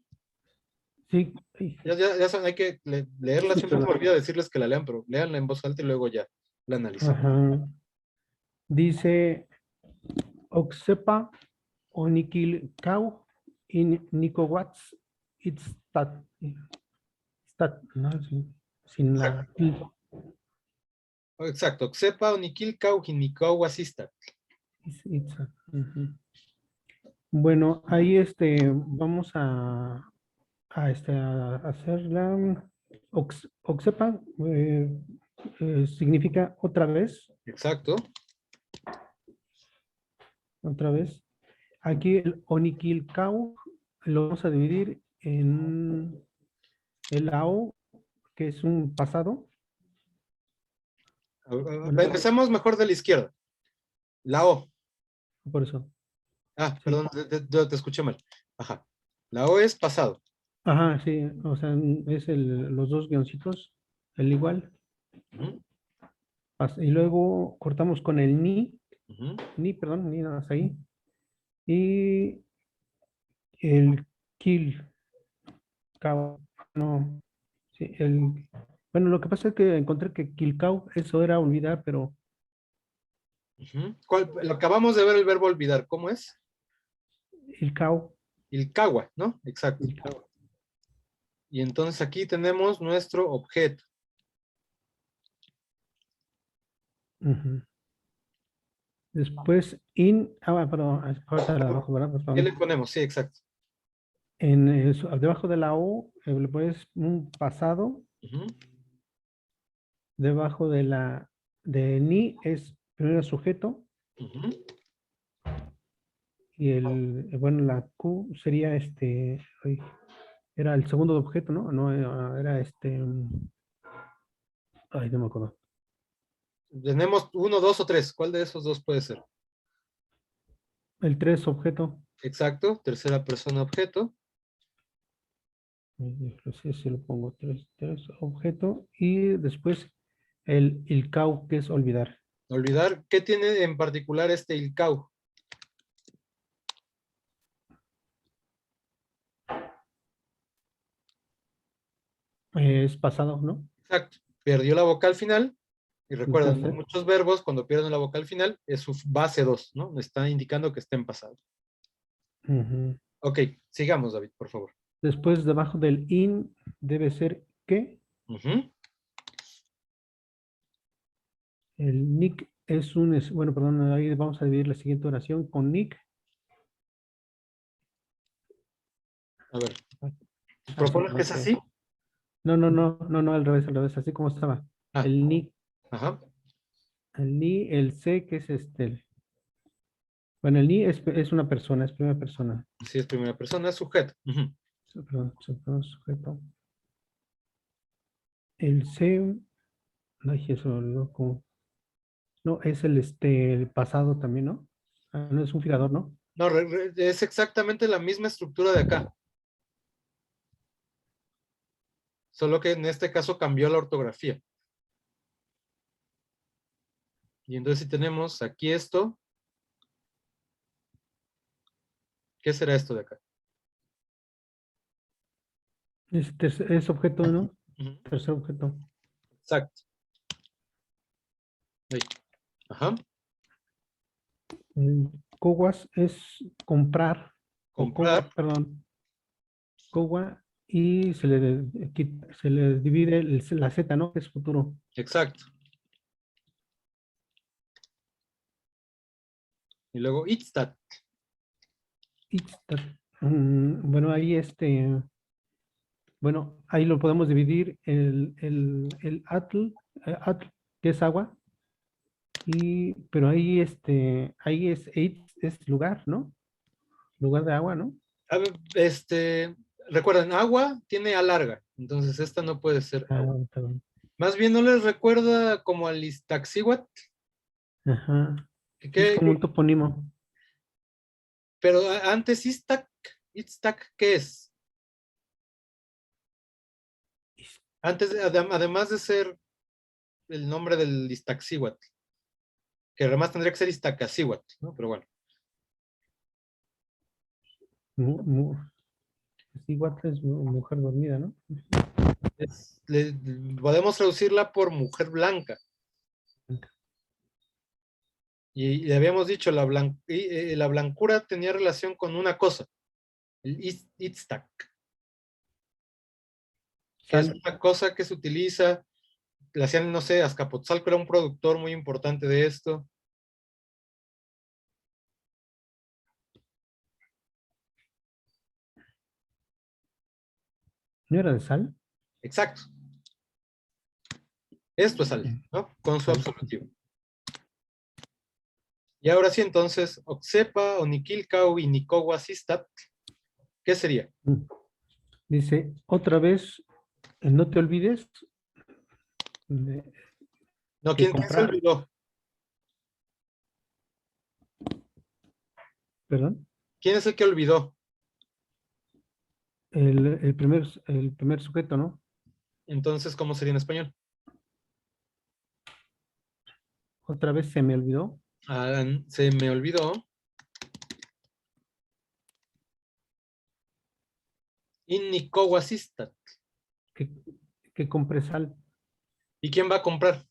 Sí, ay, Ya saben, hay que leerla, sí, siempre me perdón. olvido decirles que la lean, pero leanla en voz alta y luego ya la analizamos. Ajá. Dice Oxepa Onikil Kau in Nikowatz it's stat, ¿no? Sin la Exacto, exacto. Xepa, Onikil, Kauji, Nikau, Asista. ujú. Bueno, ahí vamos a hacer la Oxepa significa Exacto. otra vez. Aquí el Onikilkau lo vamos a dividir en el AO, que es un pasado. Bueno, Empezamos mejor de la izquierda. La O. por eso. Ah, Sí. perdón, te escuché mal. Ajá. La O es pasado. Ajá, sí. O sea, es los dos guioncitos, el igual. Ujú, Y luego cortamos con el ujú. perdón, ni nada más ahí. Y el kill, no, sí, bueno, lo que pasa es que encontré que kilkau, eso era olvidar, pero Ujú. Lo acabamos de ver el verbo olvidar. ¿Cómo es? el cow, El kawa, ¿no? Exacto. Y entonces aquí tenemos nuestro objeto. ujú. Después, perdón, ahorita la abajo, ¿verdad? ¿Qué le Perdón. ponemos? Sí, exacto. Debajo de la O, le pones un pasado, Ujú, debajo de ni es primero sujeto, ujú. y bueno, la Q sería ay, era el segundo objeto, ¿no? No, era ay, no me acuerdo. Tenemos uno, dos o tres. ¿Cuál de esos dos puede ser? El 3 objeto. Exacto. Tercera persona objeto. Si lo pongo 3 objeto, y después el cau, que es olvidar. Olvidar. ¿Qué tiene en particular este ilcau? Es pasado, ¿no? Exacto. Perdió la vocal final. Y recuerden, Entonces, muchos verbos cuando pierden la vocal final es su base 2, ¿no? Está indicando que está en pasado. ujú. Ok, sigamos, David, por favor. Después debajo del in debe ser que. Ujú. El nick bueno, perdón, ahí vamos a dividir la siguiente oración con nick. A ver, Ah, sí, ¿propones que perdón, es así? no, al revés, así como estaba. Ah, El nick, ajá. el C, que es bueno, el ni es una persona, es primera persona. Si es primera persona, es sujeto. Ujú. Perdón, sujeto. El C, ay, eso me olvidó cómo. No, es el pasado también, ¿no? Ah, no es un figador, ¿no? No, es exactamente la misma estructura de acá. Solo que en este caso cambió la ortografía. Y entonces si tenemos aquí esto, ¿qué será esto de acá? Es objeto, ¿no? Ujú, Tercer objeto. exacto. Ahí. Ajá. Cowas es comprar, o Comprar. cowa, perdón, cowa, y se le divide la Z, ¿no? Que es futuro. Exacto. Y luego Itstat. Bueno, ahí bueno, ahí lo podemos dividir el atl, que es agua, pero ahí ahí es lugar, ¿no? Lugar de agua, ¿no? A ver, recuerden, agua tiene A larga, entonces esta no puede ser Ah, agua. perdón. Más bien no les recuerda como al Iztaccíhuatl, Ajá. que, Es que- como un que- topónimo. pero antes Iztac, ¿qué es? Antes, además de ser el nombre del Iztaccíhuatl, que además tendría que ser Iztaccíhuatl, ¿no? Pero bueno, Mu- mu- Igual es mujer dormida, ¿no? podemos traducirla por mujer blanca. Y le habíamos dicho, la blancura tenía relación con una cosa, el Iztac, que es Sal, una cosa que se utiliza, le hacían, no sé, Azcapotzalco era un productor muy importante de esto. ¿no era de sal? Exacto. Esto es sal, ¿no? Con su Sal. absolutivo. Y ahora sí, entonces, Oxepa, Oniquilcau y Nicohuacistat, ¿qué sería? Mm. Dice, otra vez, no te olvides de, No, de ¿quién se comprar, olvidó? perdón, ¿Quién es el que olvidó? el primer sujeto, ¿no? Entonces, ¿cómo sería en español? Otra vez se me olvidó Ah, se me olvidó. Nicohuacistat. que, que compré sal. ¿Y quién va a comprar?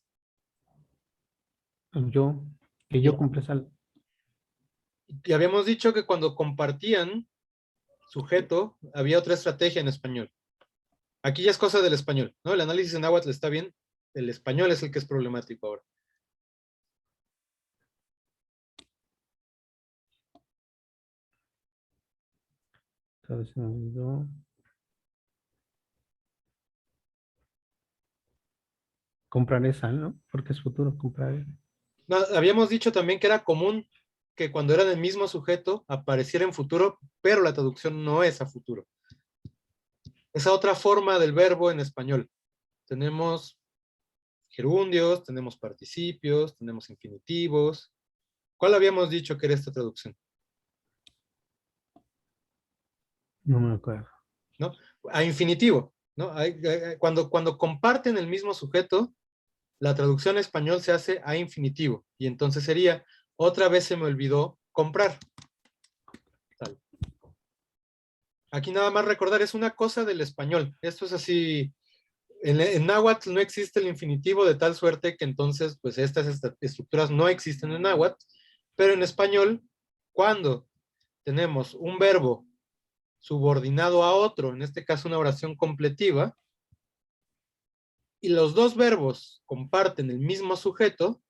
Yo, que yo Yo. compré sal. Y habíamos dicho que cuando compartían sujeto, había otra estrategia en español. Aquí ya es cosa del español, ¿no? El análisis en náhuatl está bien, el español es el que es problemático ahora. Otra vez se me olvidó. Compraré sal, ¿no? Porque es futuro, compraré. No, habíamos dicho también que era común que cuando eran el mismo sujeto apareciera en futuro, pero la traducción no es a futuro. Esa otra forma del verbo en español. Tenemos gerundios, tenemos participios, tenemos infinitivos. ¿Cuál habíamos dicho que era esta traducción? No me acuerdo. ¿No? A infinitivo, ¿no? Cuando comparten el mismo sujeto, la traducción a español se hace a infinitivo. Y entonces sería, otra vez se me olvidó comprar. Tal. Aquí nada más recordar, es una cosa del español. Esto es así. En náhuatl no existe el infinitivo de tal suerte que entonces, pues estas estructuras no existen en náhuatl, pero en español, cuando tenemos un verbo subordinado a otro, en este caso una oración completiva, y los dos verbos comparten el mismo sujeto,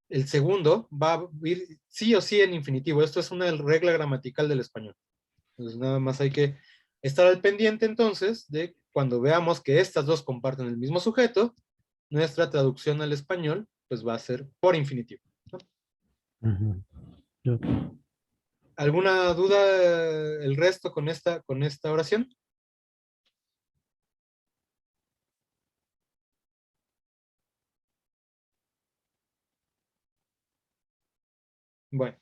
el segundo va a ir sí o sí en infinitivo. Esto es una regla gramatical del español. Entonces nada más hay que estar al pendiente entonces de cuando veamos que estas dos comparten el mismo sujeto, nuestra traducción al español pues va a ser por infinitivo, ¿no? Ujú. Ok. ¿Alguna duda el resto con esta oración? Bueno,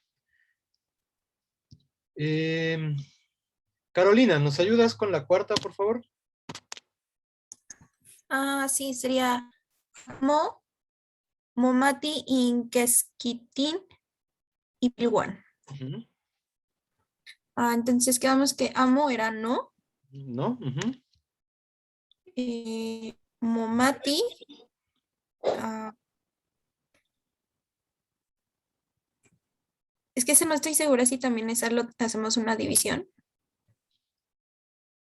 Carolina, ¿nos ayudas con la cuarta, por favor? Sí, sería Mo, Momati, Inkeskitin y Pilwan. Ujú. Entonces quedamos que amo era no. ¿No? Ujú. Momati. Es que ese no estoy segura si también esa lo hacemos una división.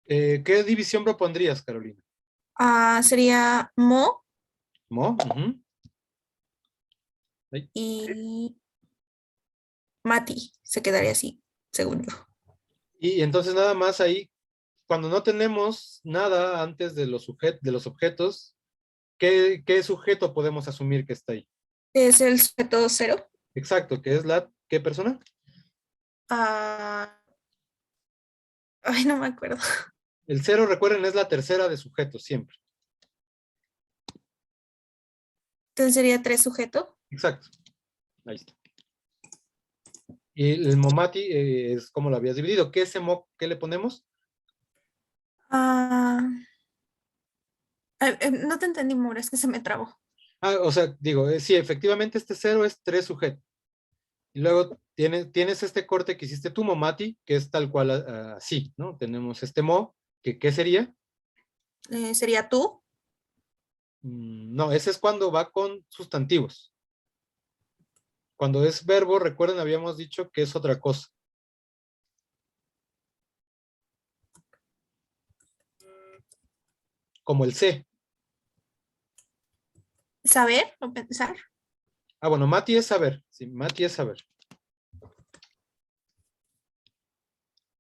¿Qué división propondrías, Carolina? Sería Mo ¿Mo? Ujú. Ay. y Mati. Se quedaría así, según yo. Y entonces nada más ahí, cuando no tenemos nada antes de de los objetos, ¿qué sujeto podemos asumir que está ahí? Es el sujeto cero. Exacto, que es ¿qué persona? Ah, Ay, no me acuerdo. El cero, recuerden, es la tercera de sujetos, siempre. Entonces sería tres sujeto. Exacto. Ahí está. Y el momati es como lo habías dividido. ¿Qué es qué le ponemos? Ah, no te entendí, Maura, es que se me trabó. O sea, digo, sí, efectivamente este cero es tres sujetos. Y luego tienes este corte que hiciste tú, momati, que es tal cual así, ¿no? Tenemos este mo, que ¿qué sería? Sería tú. No, ese es cuando va con sustantivos. Cuando es verbo, recuerden, habíamos dicho que es otra cosa. Como el sé. Saber o pensar. Bueno, mati es saber. Sí, mati es saber.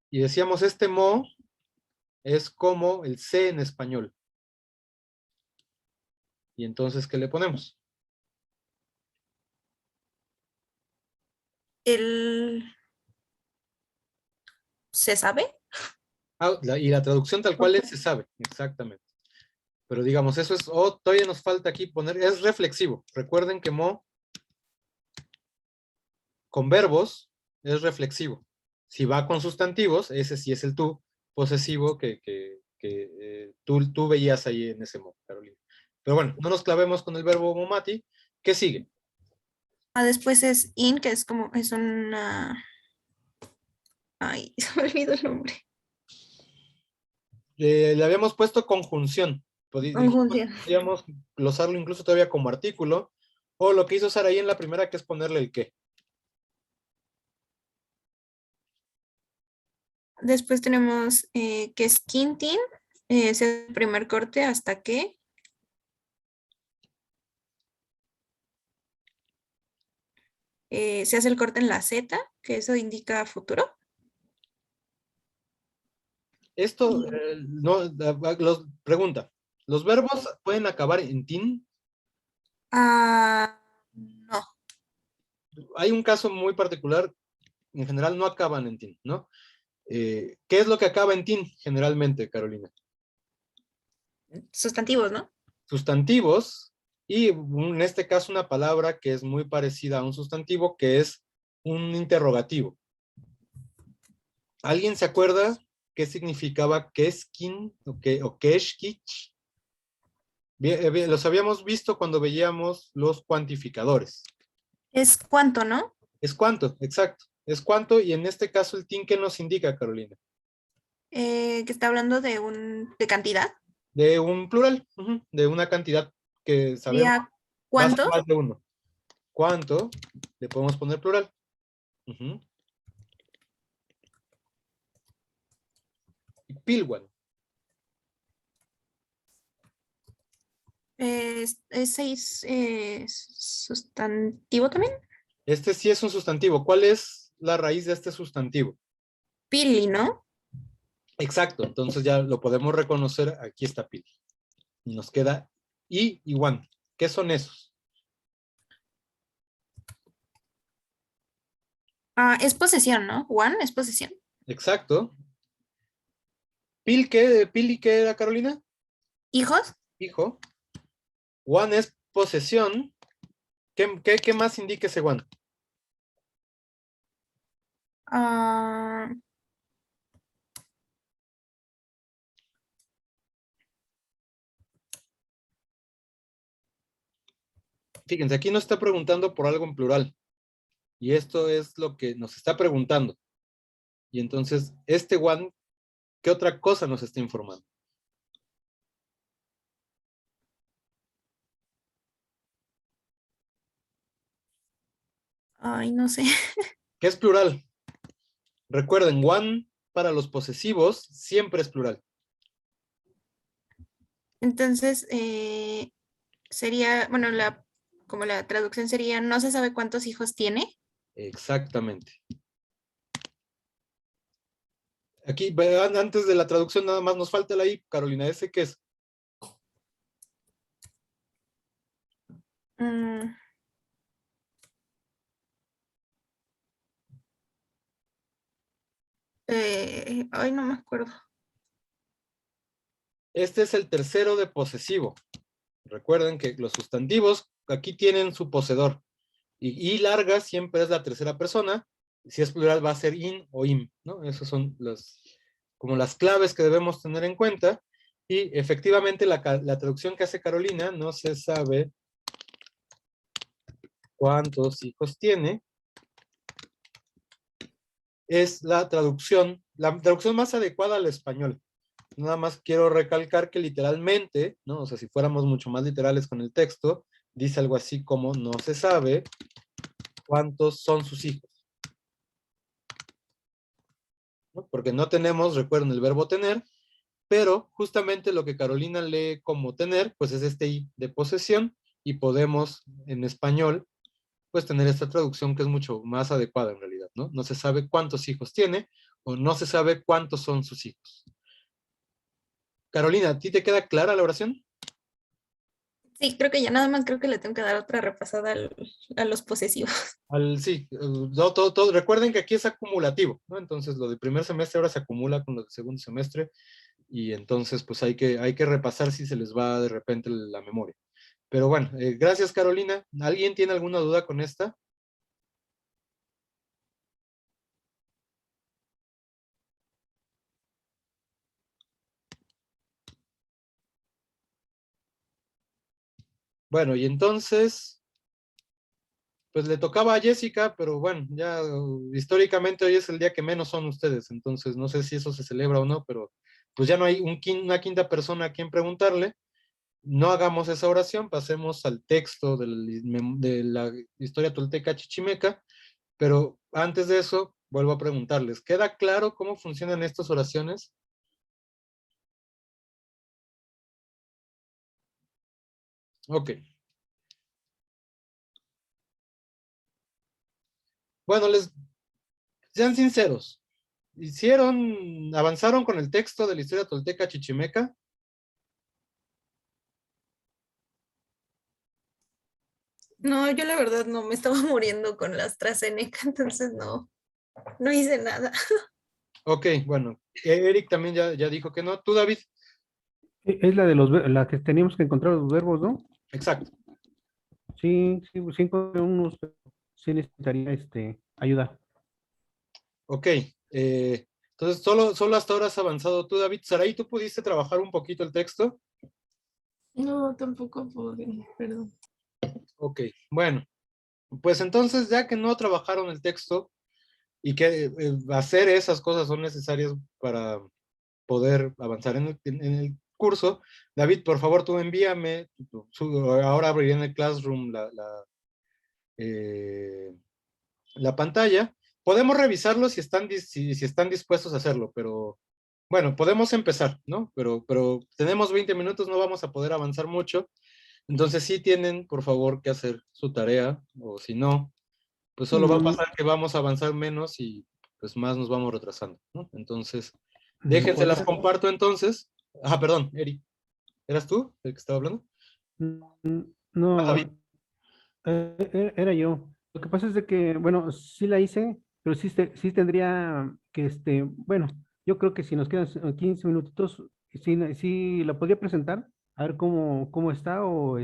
Y decíamos, este mo es como el sé en español. Y entonces, ¿qué le ponemos? El se sabe. Y la traducción tal cual es, se sabe, exactamente. Pero digamos, eso es, todavía nos falta aquí poner, es reflexivo. Recuerden que mo, con verbos, es reflexivo. Si va con sustantivos, ese sí es el tú posesivo que tú veías ahí en ese mo, Carolina. Pero bueno, no nos clavemos con el verbo momati. ¿Qué sigue? Después es in, que es como, es una. Ay, se me olvidó el nombre. Le habíamos puesto conjunción. Conjunción. Podríamos glosarlo incluso todavía como artículo. O lo que hizo Sara ahí en la primera, que es ponerle el qué. Después tenemos que es Quintin, es el primer corte hasta que se hace el corte en la Z, que eso indica futuro. Esto, Y, no, pregunta, ¿los verbos pueden acabar en tin? no, Hay un caso muy particular, en general no acaban en tin, ¿no? ¿Qué es lo que acaba en tin generalmente, Carolina? sustantivos, ¿no? Sustantivos y en este caso una palabra que es muy parecida a un sustantivo, que es un interrogativo. ¿Alguien se acuerda qué significaba keskin o keshkich? Los habíamos visto cuando veíamos los cuantificadores. Es cuánto, ¿no? Es cuánto, exacto. Es cuánto, y en este caso el tin, ¿qué nos indica, Carolina? Que está hablando de cantidad. De un plural, de una cantidad que sabemos Sería va a ser cuánto. más de uno. ¿Cuánto? Le podemos poner plural. Ujú. Y pilwan. Es seis sustantivo también. Este sí es un sustantivo. ¿Cuál es la raíz de este sustantivo? Pili, ¿no? Exacto, entonces ya lo podemos reconocer. Aquí está pil. Y nos queda y wan. ¿Qué son esos? Es posesión, ¿no? One es posesión. Exacto. ¿Pil y qué era, Carolina? Hijos. Hijo. Wan es posesión. ¿Qué más indica ese wan? Ah, Fíjense, aquí nos está preguntando por algo en plural. Y esto es lo que nos está preguntando. Y entonces, este one, ¿qué otra cosa nos está informando? ay, no sé. ¿Qué es plural? Recuerden, one para los posesivos siempre es plural. Entonces, sería, bueno, como la traducción sería, no se sabe cuántos hijos tiene. Exactamente. Aquí, vean, antes de la traducción nada más nos falta la I, Carolina, ¿ese qué es? Mm, ay, no me acuerdo. Este es el tercero de posesivo. Recuerden que los sustantivos aquí tienen su poseedor. Y larga siempre es la tercera persona. Si es plural va a ser in o im, ¿no? Esas son como las claves que debemos tener en cuenta. Y efectivamente la traducción que hace Carolina no se sabe cuántos hijos tiene. Es la traducción más adecuada al español. Nada más quiero recalcar que literalmente, ¿no? O sea, si fuéramos mucho más literales con el texto, dice algo así como no se sabe cuántos son sus hijos, ¿no? Porque no tenemos, recuerden, el verbo tener, pero justamente lo que Carolina lee como tener, pues es este i de posesión, y podemos en español, pues tener esta traducción que es mucho más adecuada en realidad, ¿no? No se sabe cuántos hijos tiene, o no se sabe cuántos son sus hijos. Carolina, ¿a ti te queda clara la oración? Sí, creo que ya nada más creo que le tengo que dar otra repasada a los posesivos. Sí, recuerden que aquí es acumulativo, ¿no? Entonces lo de primer semestre ahora se acumula con lo de segundo semestre y entonces pues hay que repasar si se les va de repente la memoria. Pero bueno, gracias Carolina. ¿Alguien tiene alguna duda con esta? Bueno, y entonces, pues le tocaba a Jessica, pero bueno, ya históricamente hoy es el día que menos son ustedes, entonces no sé si eso se celebra o no, pero pues ya no hay una quinta persona a quien preguntarle. No hagamos esa oración, pasemos al texto de la historia tolteca chichimeca, pero antes de eso, vuelvo a preguntarles, ¿queda claro cómo funcionan estas oraciones? Ok. Bueno, sean sinceros. ¿Avanzaron con el texto de la historia tolteca chichimeca? No, yo la verdad no, me estaba muriendo con la AstraZeneca, entonces no, no hice nada. Ok, bueno, Eric también ya dijo que no. ¿Tú, David? Es la de la que teníamos que encontrar los verbos, ¿no? Exacto. Sí, sí, sí encontré unos, pero sí necesitaría ayuda. Ok. Entonces, solo hasta ahora has avanzado tú, David. Saraí, ¿tú pudiste trabajar un poquito el texto? No, tampoco pude, perdón. Ok, bueno. Pues entonces, ya que no trabajaron el texto y que hacer esas cosas son necesarias para poder avanzar en el curso, David, por favor, tú envíame, ahora abriré en el Classroom eh, la pantalla. Podemos revisarlo si están dispuestos a hacerlo, pero bueno, podemos empezar, ¿no? Pero tenemos 20 minutos, no vamos a poder avanzar mucho. Entonces sí tienen, por favor, que hacer su tarea, o si no, pues solo va a Mm, pasar que vamos a avanzar menos y pues más nos vamos retrasando, ¿no? Entonces, déjense las ¿podría? comparto entonces. Ah, perdón, Eric, ¿eras tú el que estaba hablando? Ah, David. No, era yo. Lo que pasa es de que, bueno, sí la hice, pero sí, sí tendría que, bueno, yo creo que si nos quedan 15 minutitos, sí, sí la podría presentar, a ver cómo está, o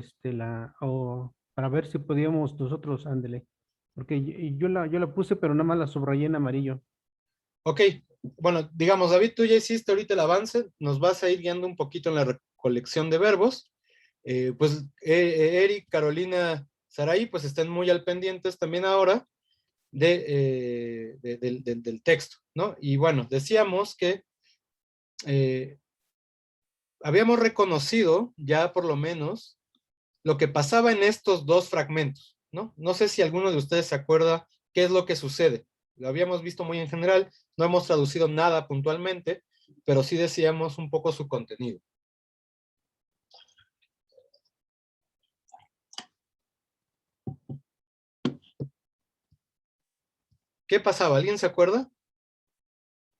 para ver si podíamos nosotros, ándele. Porque yo la puse, pero nada más la subrayé en amarillo. Ok, bueno, digamos, David, tú ya hiciste ahorita el avance, nos vas a ir guiando un poquito en la recolección de verbos. Eric, Carolina, Saraí, pues estén muy al pendientes también ahora del texto, ¿no? Y bueno, decíamos que habíamos reconocido ya por lo menos lo que pasaba en estos dos fragmentos, ¿no? No sé si alguno de ustedes se acuerda qué es lo que sucede. Lo habíamos visto muy en general, no hemos traducido nada puntualmente, pero sí decíamos un poco su contenido. ¿Qué pasaba? ¿Alguien se acuerda?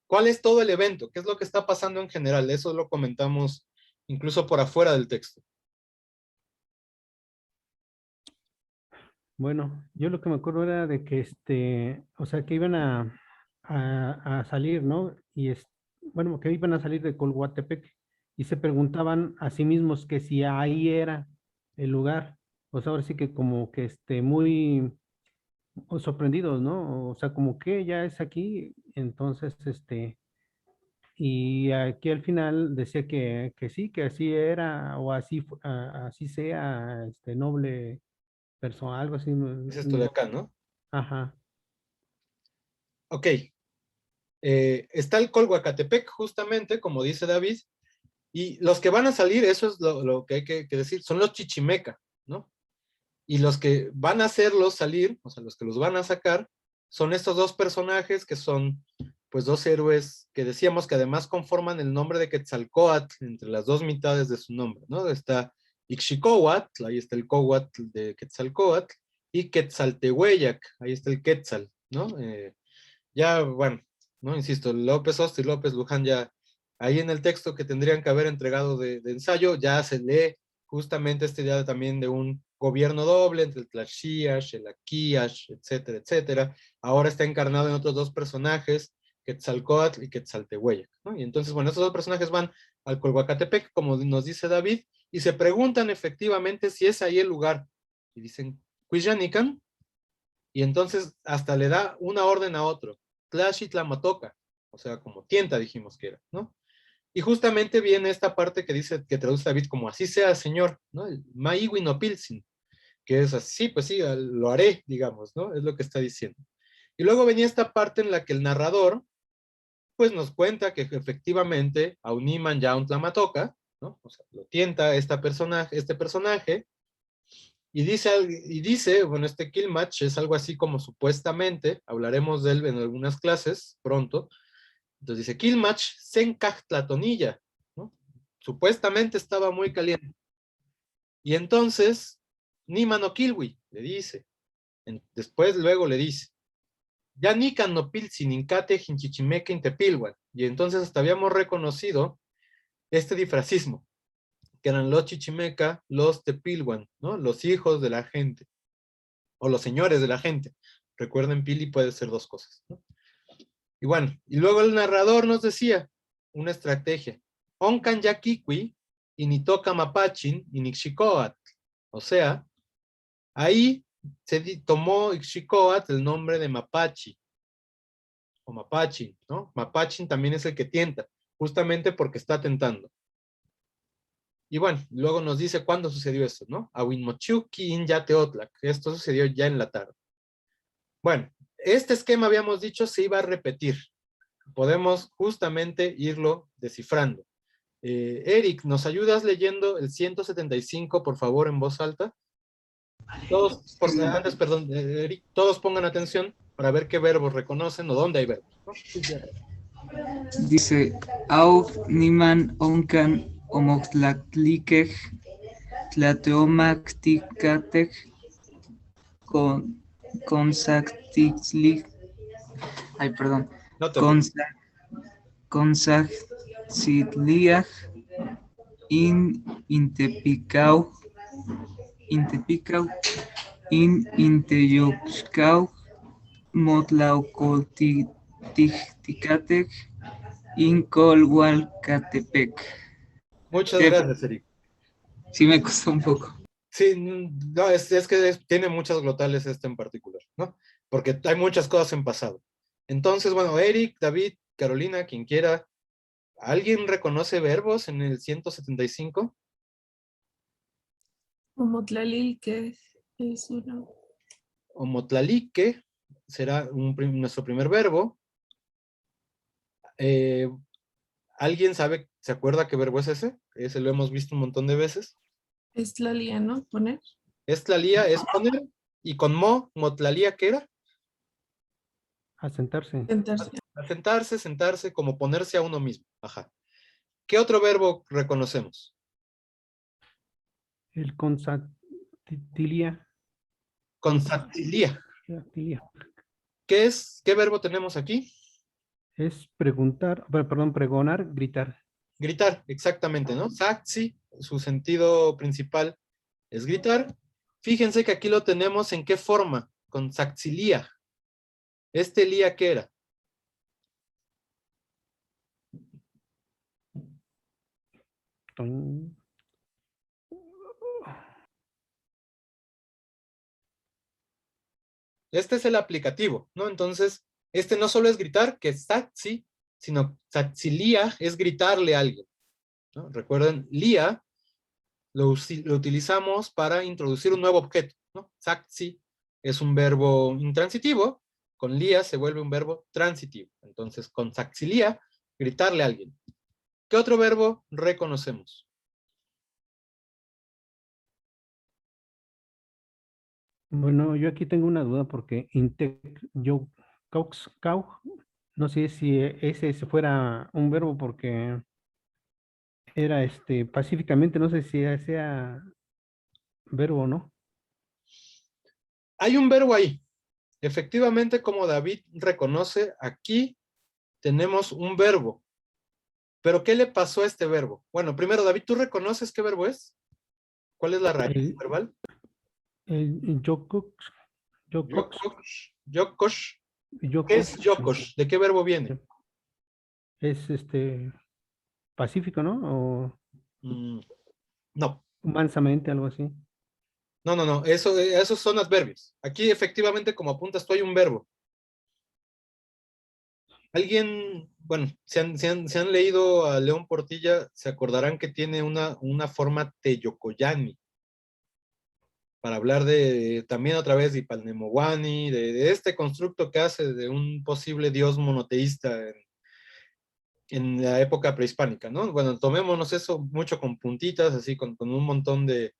¿Cuál es todo el evento? ¿Qué es lo que está pasando en general? Eso lo comentamos incluso por afuera del texto. Bueno, yo lo que me acuerdo era de que o sea, que iban a salir, ¿no? Bueno, que iban a salir de Colhuatepec y se preguntaban a sí mismos que si ahí era el lugar. O sea, ahora sí que como que muy sorprendidos, ¿no? O sea, como que ya es aquí, entonces, y aquí al final decía que sí, que así era, o así, así sea, noble persona, algo así. Es esto de acá, ¿no? Ajá. Ok. Está el Colhuacatepec, justamente, como dice David, y los que van a salir, eso es lo que hay que decir, son los chichimeca, ¿no? Y los que van a hacerlos salir, o sea, los que los van a sacar, son estos dos personajes que son, pues, dos héroes que decíamos que además conforman el nombre de Quetzalcóatl entre las dos mitades de su nombre, ¿no? Está Ixchicóhuatl, ahí está el Cóhuatl de Quetzalcóatl, y Quetzaltehueyac, ahí está el Quetzal, ¿no? Ya, bueno, ¿no? Insisto, López Osti y López Luján ya, ahí en el texto que tendrían que haber entregado de ensayo, ya se lee justamente esta idea también de un gobierno doble entre el Tlaxiax, el Aquíax, etcétera, etcétera. Ahora está encarnado en otros dos personajes, Quetzalcóatl y Quetzaltehueyac, ¿no? Y entonces, bueno, estos dos personajes van al Colhuacatepec, como nos dice David, y se preguntan efectivamente si es ahí el lugar. Y dicen, Cuixanican, y entonces hasta le da una orden a otro, Tlaxitlamatoca, o sea, como tienta dijimos que era, ¿no? Y justamente viene esta parte que dice, que traduce David como así sea, Señor, ¿no? El Maiwinopilsin, que es así, pues sí, lo haré, digamos, ¿no? Es lo que está diciendo. Y luego venía esta parte en la que el narrador, pues nos cuenta que efectivamente Auniman ya un Tlamatoca, ¿no? O sea, lo tienta este personaje, y dice, bueno, este kill match es algo así como supuestamente, hablaremos de él en algunas clases pronto, entonces dice, kill match sencajtlatonilla, ¿no? Supuestamente estaba muy caliente. Y entonces, Niman no kilwi, le dice. Después, luego le dice, ya nican no pilsin incate hinchichimeque intepilwan. Y entonces hasta habíamos reconocido este difracismo, que eran los chichimeca, los tepilwan, ¿no? Los hijos de la gente, o los señores de la gente. Recuerden, Pili puede ser dos cosas, ¿no? Y bueno, y luego el narrador nos decía una estrategia. Onkan yakikwi, initoka mapachin, inixikoat. O sea, ahí tomó Ixchicoatl el nombre de Mapachi, o Mapachin, ¿no? Mapachin también es el que tienta, justamente porque está tentando. Y bueno, luego nos dice cuándo sucedió esto, ¿no? Awinmochuki in Yateotlak. Esto sucedió ya en la tarde. Bueno, este esquema habíamos dicho se iba a repetir. Podemos justamente irlo descifrando. Eric, ¿nos ayudas leyendo el 175, por favor, en voz alta? Todos, antes, perdón, Eric, todos pongan atención para ver qué verbos reconocen o dónde hay verbos, ¿no? Dice, Auf niman onkan omotlactliquej tlateomacticatej consactitlich, ay, perdón, No te preocupes. consactitliaj intepicau in inteyuxcau motlaucoticatej in Colhuacatepec. Muchas gracias, Eric. Sí me costó un poco. Sí, no, es que tiene muchas glotales este en particular, ¿no? Porque hay muchas cosas en pasado. Entonces, bueno, Eric, David, Carolina, quien quiera, ¿alguien reconoce verbos en el 175? Omotlalil, que es uno. Omotlalique será nuestro primer verbo. ¿Alguien sabe, se acuerda qué verbo es ese? Ese lo hemos visto un montón de veces. Es la lía, ¿no? Poner. Es tlalía, es poner. Y con motlalía, ¿qué era? A sentarse. Sentarse. Sentarse, sentarse, como ponerse a uno mismo. Ajá. ¿Qué otro verbo reconocemos? El consatilia. Consactilia. Consatilia. ¿Qué verbo tenemos aquí? Es preguntar, perdón, pregonar, gritar. Gritar, exactamente, ¿no? Saxi, su sentido principal es gritar. Fíjense que aquí lo tenemos en qué forma, con saxilia. ¿Este lía qué era? Toin. Este es el aplicativo, ¿no? Entonces, este no solo es gritar, que es saxi, sino saxilia es gritarle a alguien, ¿no? Recuerden, lía lo utilizamos para introducir un nuevo objeto, ¿no? Saxi es un verbo intransitivo, con lía se vuelve un verbo transitivo. Entonces, con saxilia, gritarle a alguien. ¿Qué otro verbo reconocemos? Bueno, yo aquí tengo una duda porque yo, cau, no sé si ese fuera un verbo porque era pacíficamente, no sé si sea verbo o no. Hay un verbo ahí. Efectivamente, como David reconoce, aquí tenemos un verbo. ¿Pero qué le pasó a este verbo? Bueno, primero, David, ¿tú reconoces qué verbo es? ¿Cuál es la raíz El, verbal? el yokox, yokox, Yokosh. Yokosh. ¿Qué es yokox, yokosh? ¿De qué verbo viene? es pacífico, ¿no? O Mm, no, mansamente, algo así. no, no, no. Esos son adverbios. Aquí efectivamente, como apuntas, tú hay un verbo. Alguien, bueno, si han leído a León Portilla, se acordarán que tiene una forma teyocoyani, para hablar de, también otra vez, de Ipalnemoguani, de este constructo que hace de un posible dios monoteísta en la época prehispánica, ¿no? Bueno, tomémonos eso mucho con puntitas, así con un montón de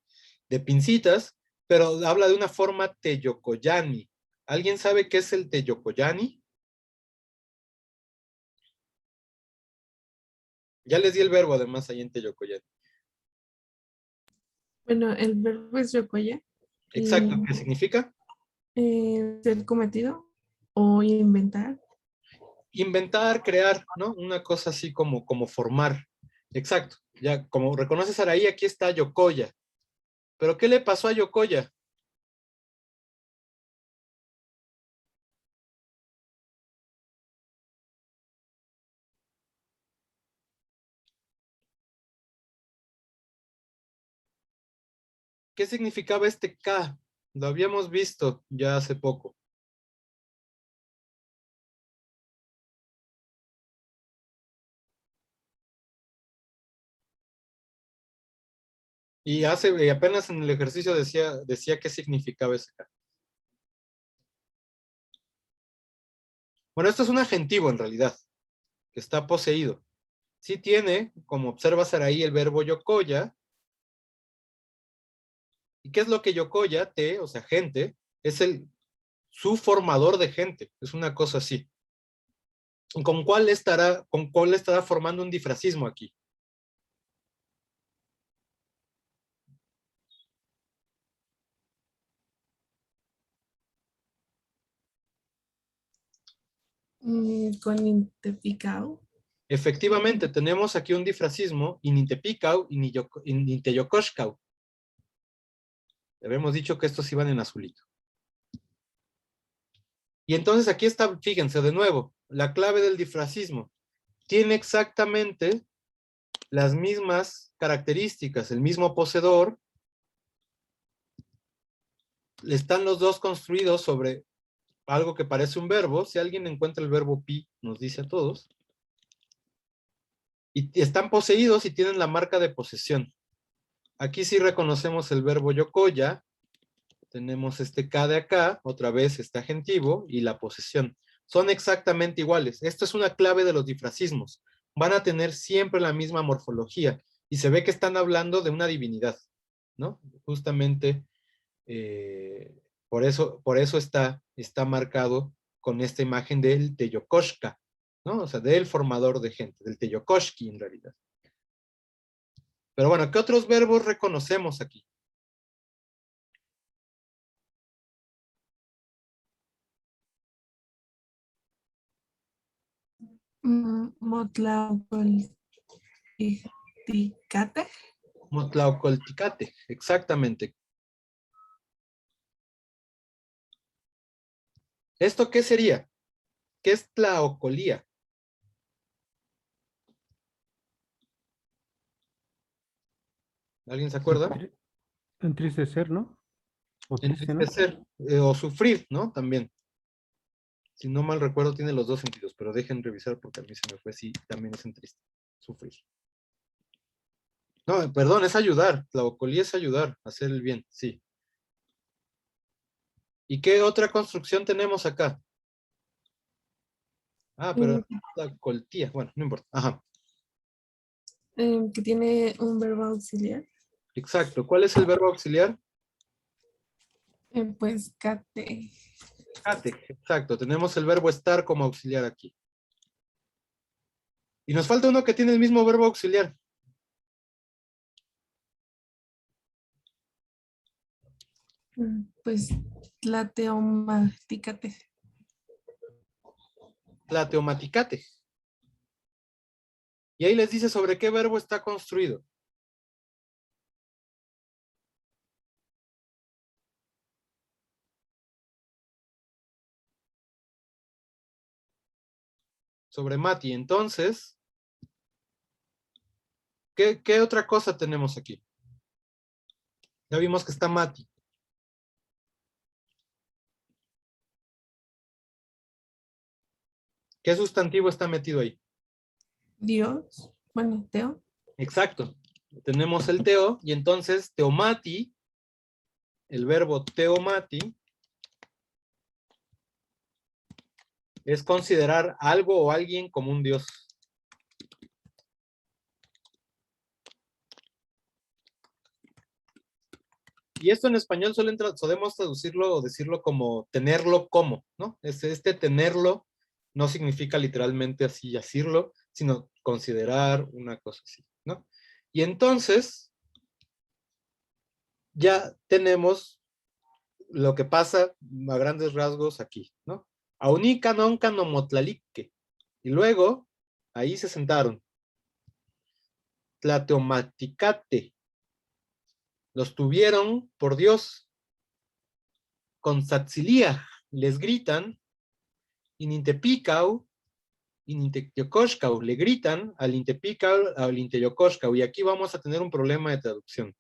pincitas, pero habla de una forma teyocoyani. ¿Alguien sabe qué es el teyocoyani? Ya les di el verbo además ahí en teyocoyani. Bueno, el verbo es yokoya. Exacto, Y ¿qué significa? ser cometido o inventar. Inventar, crear, ¿no? Una cosa así como formar. Exacto. Ya, como reconoces Araí, aquí está Yokoya. ¿Pero qué le pasó a Yokoya? ¿Qué significaba este K? Lo habíamos visto ya hace poco. Y apenas en el ejercicio decía qué significaba ese K. Bueno, esto es un agentivo en realidad, que está poseído. Sí tiene, como observas ahí, el verbo yokoya. ¿Y qué es lo que yokoya? O sea, gente, es su formador de gente. Es una cosa así. ¿Con cuál estará formando un difracismo aquí? Con intepicao. Efectivamente, tenemos aquí un difracismo, inintepicau y ninteyokoshkau. Habíamos dicho que estos iban en azulito. Y entonces aquí está, fíjense de nuevo, la clave del difracismo. Tiene exactamente las mismas características, el mismo poseedor. Están los dos construidos sobre algo que parece un verbo. Si alguien encuentra el verbo pi, nos dice a todos. Y están poseídos y tienen la marca de posesión. Aquí sí reconocemos el verbo yokoya. Tenemos este K de acá, otra vez este adjetivo y la posesión. Son exactamente iguales. Esto es una clave de los difracismos. Van a tener siempre la misma morfología. Y se ve que están hablando de una divinidad, ¿no? Justamente por eso está marcado con esta imagen del Teyokoshka, ¿no? O sea, del formador de gente, del Teyokoshki en realidad. Pero bueno, ¿qué otros verbos reconocemos aquí? Motlaucolticate. Motlaucolticate, exactamente. ¿Esto qué sería? ¿Qué es tlaocolía? ¿Alguien se acuerda? Entristecer, ¿no? O triste, ¿no? Entristecer o sufrir, ¿no? También. Si no mal recuerdo, tiene los dos sentidos, pero dejen revisar porque a mí se me fue. Sí, también es entriste, sufrir. No, perdón, es ayudar. Tlaocolía es ayudar, hacer el bien, sí. ¿Y qué otra construcción tenemos acá? Ah, pero la coltía, bueno, no importa. Ajá, Que tiene un verbo auxiliar. exacto. ¿Cuál es el verbo auxiliar? Pues cate. Cate, exacto. Tenemos el verbo estar como auxiliar aquí. Y nos falta uno que tiene el mismo verbo auxiliar. Pues tlateomaticate. Tlateomaticate. Y ahí les dice sobre qué verbo está construido. Sobre Mati. Entonces, ¿qué otra cosa tenemos aquí? Ya vimos que está Mati. ¿Qué sustantivo está metido ahí? Dios. Bueno, Teo. Exacto. Tenemos el teo y entonces teomati, el verbo teomati, es considerar algo o alguien como un dios. Y esto en español solemos traducirlo o decirlo como tenerlo como, ¿no? Este tenerlo no significa literalmente así decirlo, sino considerar una cosa así, ¿no? Y entonces ya tenemos lo que pasa a grandes rasgos aquí, ¿no? Aunica nonca no motlalique. Y luego, ahí se sentaron. Tlateomaticate. Los tuvieron por Dios. Con Satzilia les gritan, Inintepicau, Ininteyocoshcau, le gritan al Intepicau, al Inteyocoshcau, y aquí vamos a tener un problema de traducción.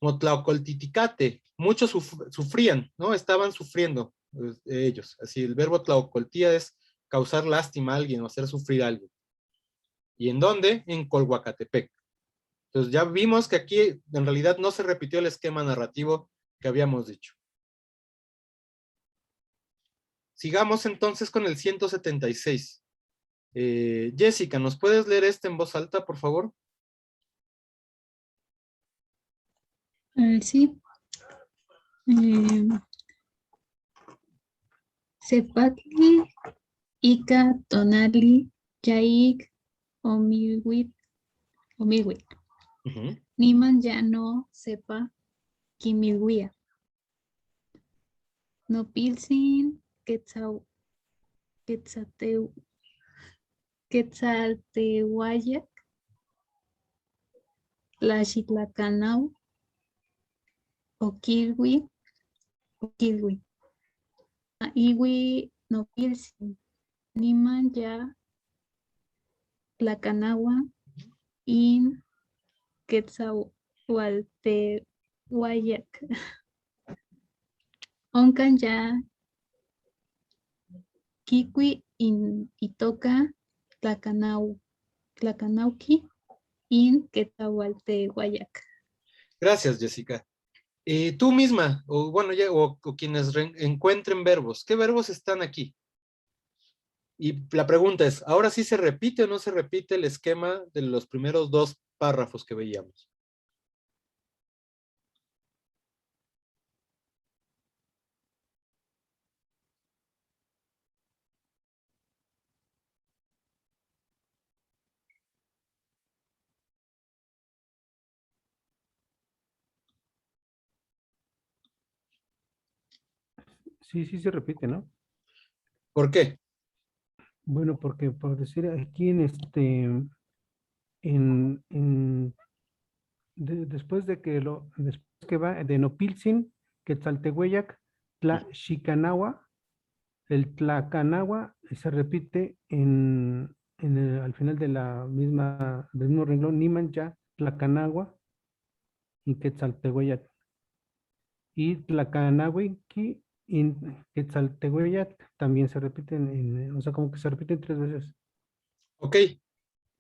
Motlaucoltiticate, muchos sufrían, ¿no? Estaban sufriendo ellos. Así, el verbo tlaocoltía es causar lástima a alguien o hacer sufrir a alguien. ¿Y en dónde? En Colhuacatepec. Entonces ya vimos que aquí en realidad no se repitió el esquema narrativo que habíamos dicho. Sigamos entonces con el 176. Jessica, ¿nos puedes leer este en voz alta, por favor? Sí. Sepatli, Ika, Tonali, Yaik, Omiwit. Niman ya no sepa Kimilwia. No pilsin, Quetzaltehuayac, Tlaxitlacanau, Oquilwi, Iwi no pilsin, Niman ya Tlacanagua, In Quetzaltehuayac. Oncan ya Kiwi Itoka Tlacanauqui in Quetzaltehuayac. Gracias, Jessica. Y tú misma, o bueno, ya, o quienes encuentren verbos, ¿qué verbos están aquí? Y la pregunta es, ¿ahora sí se repite o no se repite el esquema de los primeros dos párrafos que veíamos? Sí, sí se repite, ¿no? ¿Por qué? Bueno, porque por decir aquí en después de que después que va de Nopilsin, Quetzaltehueyac, Tlaxicanahua, el Tlacanagua se repite al final de del mismo renglón, Nimancha, Tlacanagua y Quetzaltehueyac. Y Tlacanahuiqui y Quetzaltehueyac también se repiten, o sea, como que se repiten 3 veces. Ok.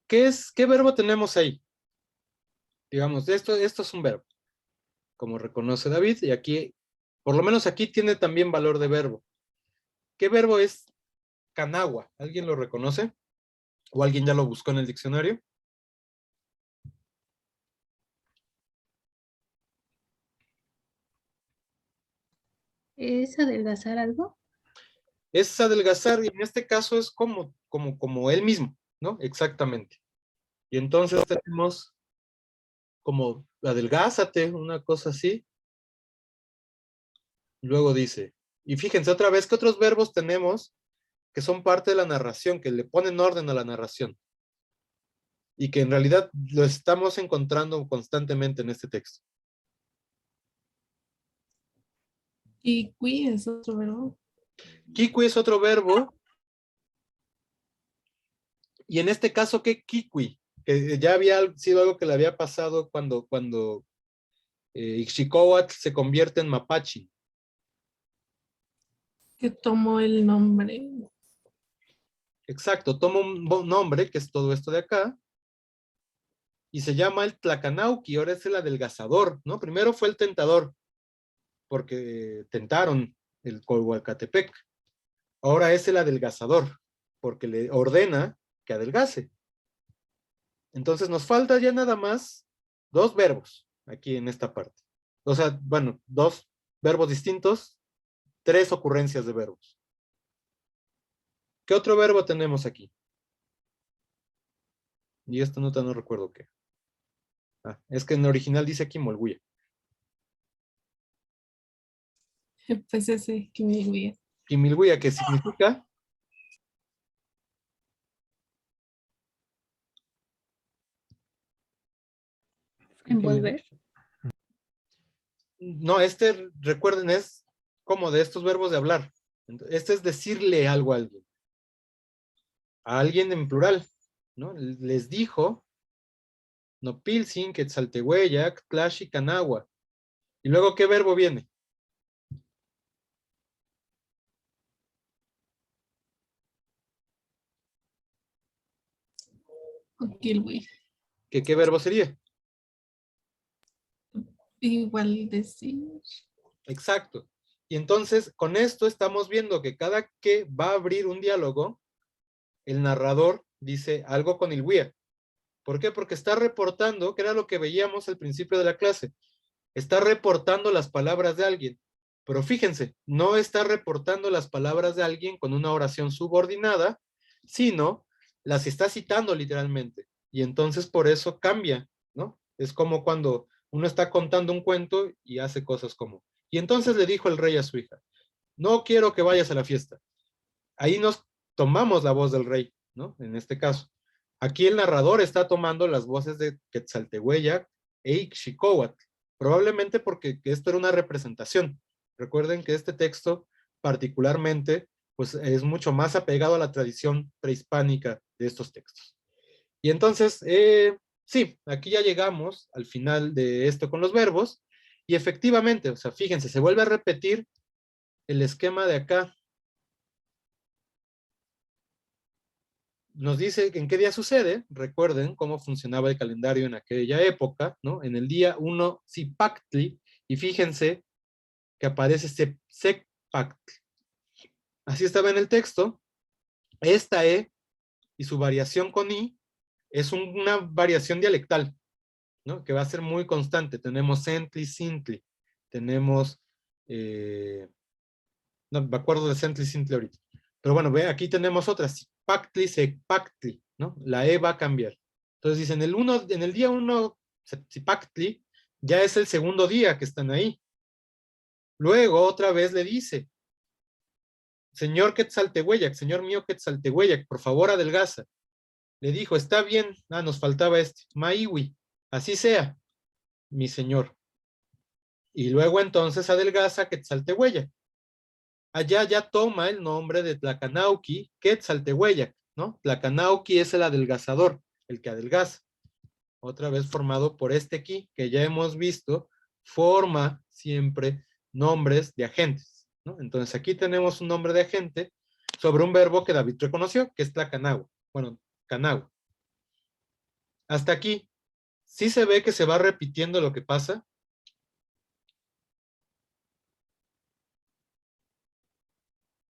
¿Qué verbo tenemos ahí? Digamos, esto es un verbo, como reconoce David, y aquí, por lo menos aquí tiene también valor de verbo. ¿Qué verbo es canagua? ¿Alguien lo reconoce? ¿O alguien ya lo buscó en el diccionario? ¿Es adelgazar algo? Es adelgazar, y en este caso es como él mismo, ¿no? Exactamente. Y entonces tenemos como adelgázate, una cosa así. Luego dice, y fíjense otra vez que otros verbos tenemos que son parte de la narración, que le ponen orden a la narración. Y que en realidad lo estamos encontrando constantemente en este texto. Kiwi es otro verbo. Kikui es otro verbo. Y en este caso, ¿qué kikui? Que ya había sido algo que le había pasado cuando Ixchicóatl se convierte en mapache. Que tomó el nombre. Exacto, toma un nombre, que es todo esto de acá, y se llama el Tlacanauqui, ahora es el adelgazador, ¿no? Primero fue el tentador, porque tentaron el Colhuacatepec. Ahora es el adelgazador, porque le ordena que adelgace. Entonces nos falta ya nada más 2 verbos aquí en esta parte. O sea, bueno, 2 verbos distintos, 3 ocurrencias de verbos. ¿Qué otro verbo tenemos aquí? Y esta nota no recuerdo qué. Es que en el original dice aquí molguya. Pues ese, kiwi. Quimilguya, ¿qué significa? Envolver. No, recuerden, es como de estos verbos de hablar. Este es decirle algo a alguien. A alguien en plural, ¿no? Les dijo Nopilsin, Quetzaltehueyac, Tlaxicanahua. ¿Y luego qué verbo viene? O kiwi. ¿Qué verbo sería? Igual decir. Exacto. Y entonces, con esto estamos viendo que cada que va a abrir un diálogo, el narrador dice algo con el guía. ¿Por qué? Porque está reportando, que era lo que veíamos al principio de la clase, está reportando las palabras de alguien. Pero fíjense, no está reportando las palabras de alguien con una oración subordinada, sino las está citando literalmente. Y entonces por eso cambia, ¿no? Es como cuando uno está contando un cuento y hace cosas como, y entonces le dijo el rey a su hija, no quiero que vayas a la fiesta. Ahí nos tomamos la voz del rey, ¿no? En este caso. Aquí el narrador está tomando las voces de Quetzaltehueyac e Ixchicóhuatl, probablemente porque esto era una representación. Recuerden que este texto particularmente pues es mucho más apegado a la tradición prehispánica de estos textos. Y entonces, sí, aquí ya llegamos al final de esto con los verbos, y efectivamente, o sea, fíjense, se vuelve a repetir el esquema de acá. nos dice en qué día sucede. Recuerden cómo funcionaba el calendario en aquella época, ¿no? En el día 1 Zipactli, y fíjense que aparece Secpactli. Así estaba en el texto. Esta E y su variación con I es una variación dialectal, ¿no? Que va a ser muy constante. Tenemos Sentli, Sintli. Tenemos, no me acuerdo de Sentli, Sintli ahorita. Pero bueno, ve, aquí tenemos otras. Pactli, Secpactli, ¿no? La E va a cambiar. Entonces dicen, en el día 1, Zipactli, ya es el segundo día que están ahí. Luego, otra vez le dice, señor Quetzaltehueyac, señor mío Quetzaltehueyac, por favor adelgaza. Le dijo, está bien, nos faltaba este, Maiwi, así sea, mi señor. Y luego entonces adelgaza Quetzaltehueyac. Allá ya toma el nombre de Tlacanauqui Quetzaltehueyac, ¿no? Tlacanauqui es el adelgazador, el que adelgaza. Otra vez formado por este ki, que ya hemos visto, forma siempre nombres de agentes, ¿no? Entonces aquí tenemos un nombre de agente sobre un verbo que David reconoció, que es Tlacanagua. Bueno, Canagua. Hasta aquí, ¿sí se ve que se va repitiendo lo que pasa?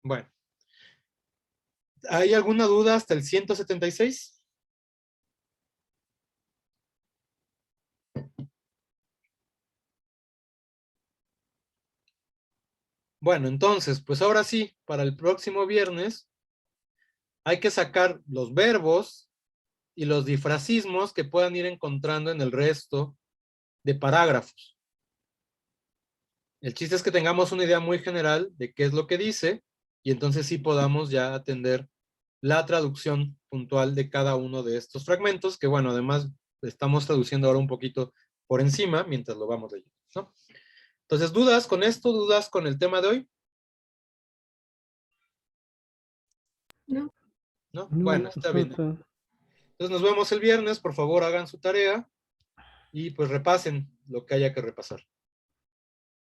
Bueno. ¿Hay alguna duda hasta el 176? Bueno, entonces, pues ahora sí, para el próximo viernes hay que sacar los verbos y los difracismos que puedan ir encontrando en el resto de parágrafos. El chiste es que tengamos una idea muy general de qué es lo que dice y entonces sí podamos ya atender la traducción puntual de cada uno de estos fragmentos, que bueno, además estamos traduciendo ahora un poquito por encima mientras lo vamos leyendo, ¿no? Entonces, ¿dudas con esto? ¿Dudas con el tema de hoy? No. ¿No? No, Bueno, está bien. está- Entonces nos vemos el viernes, por favor hagan su tarea y pues repasen lo que haya que repasar.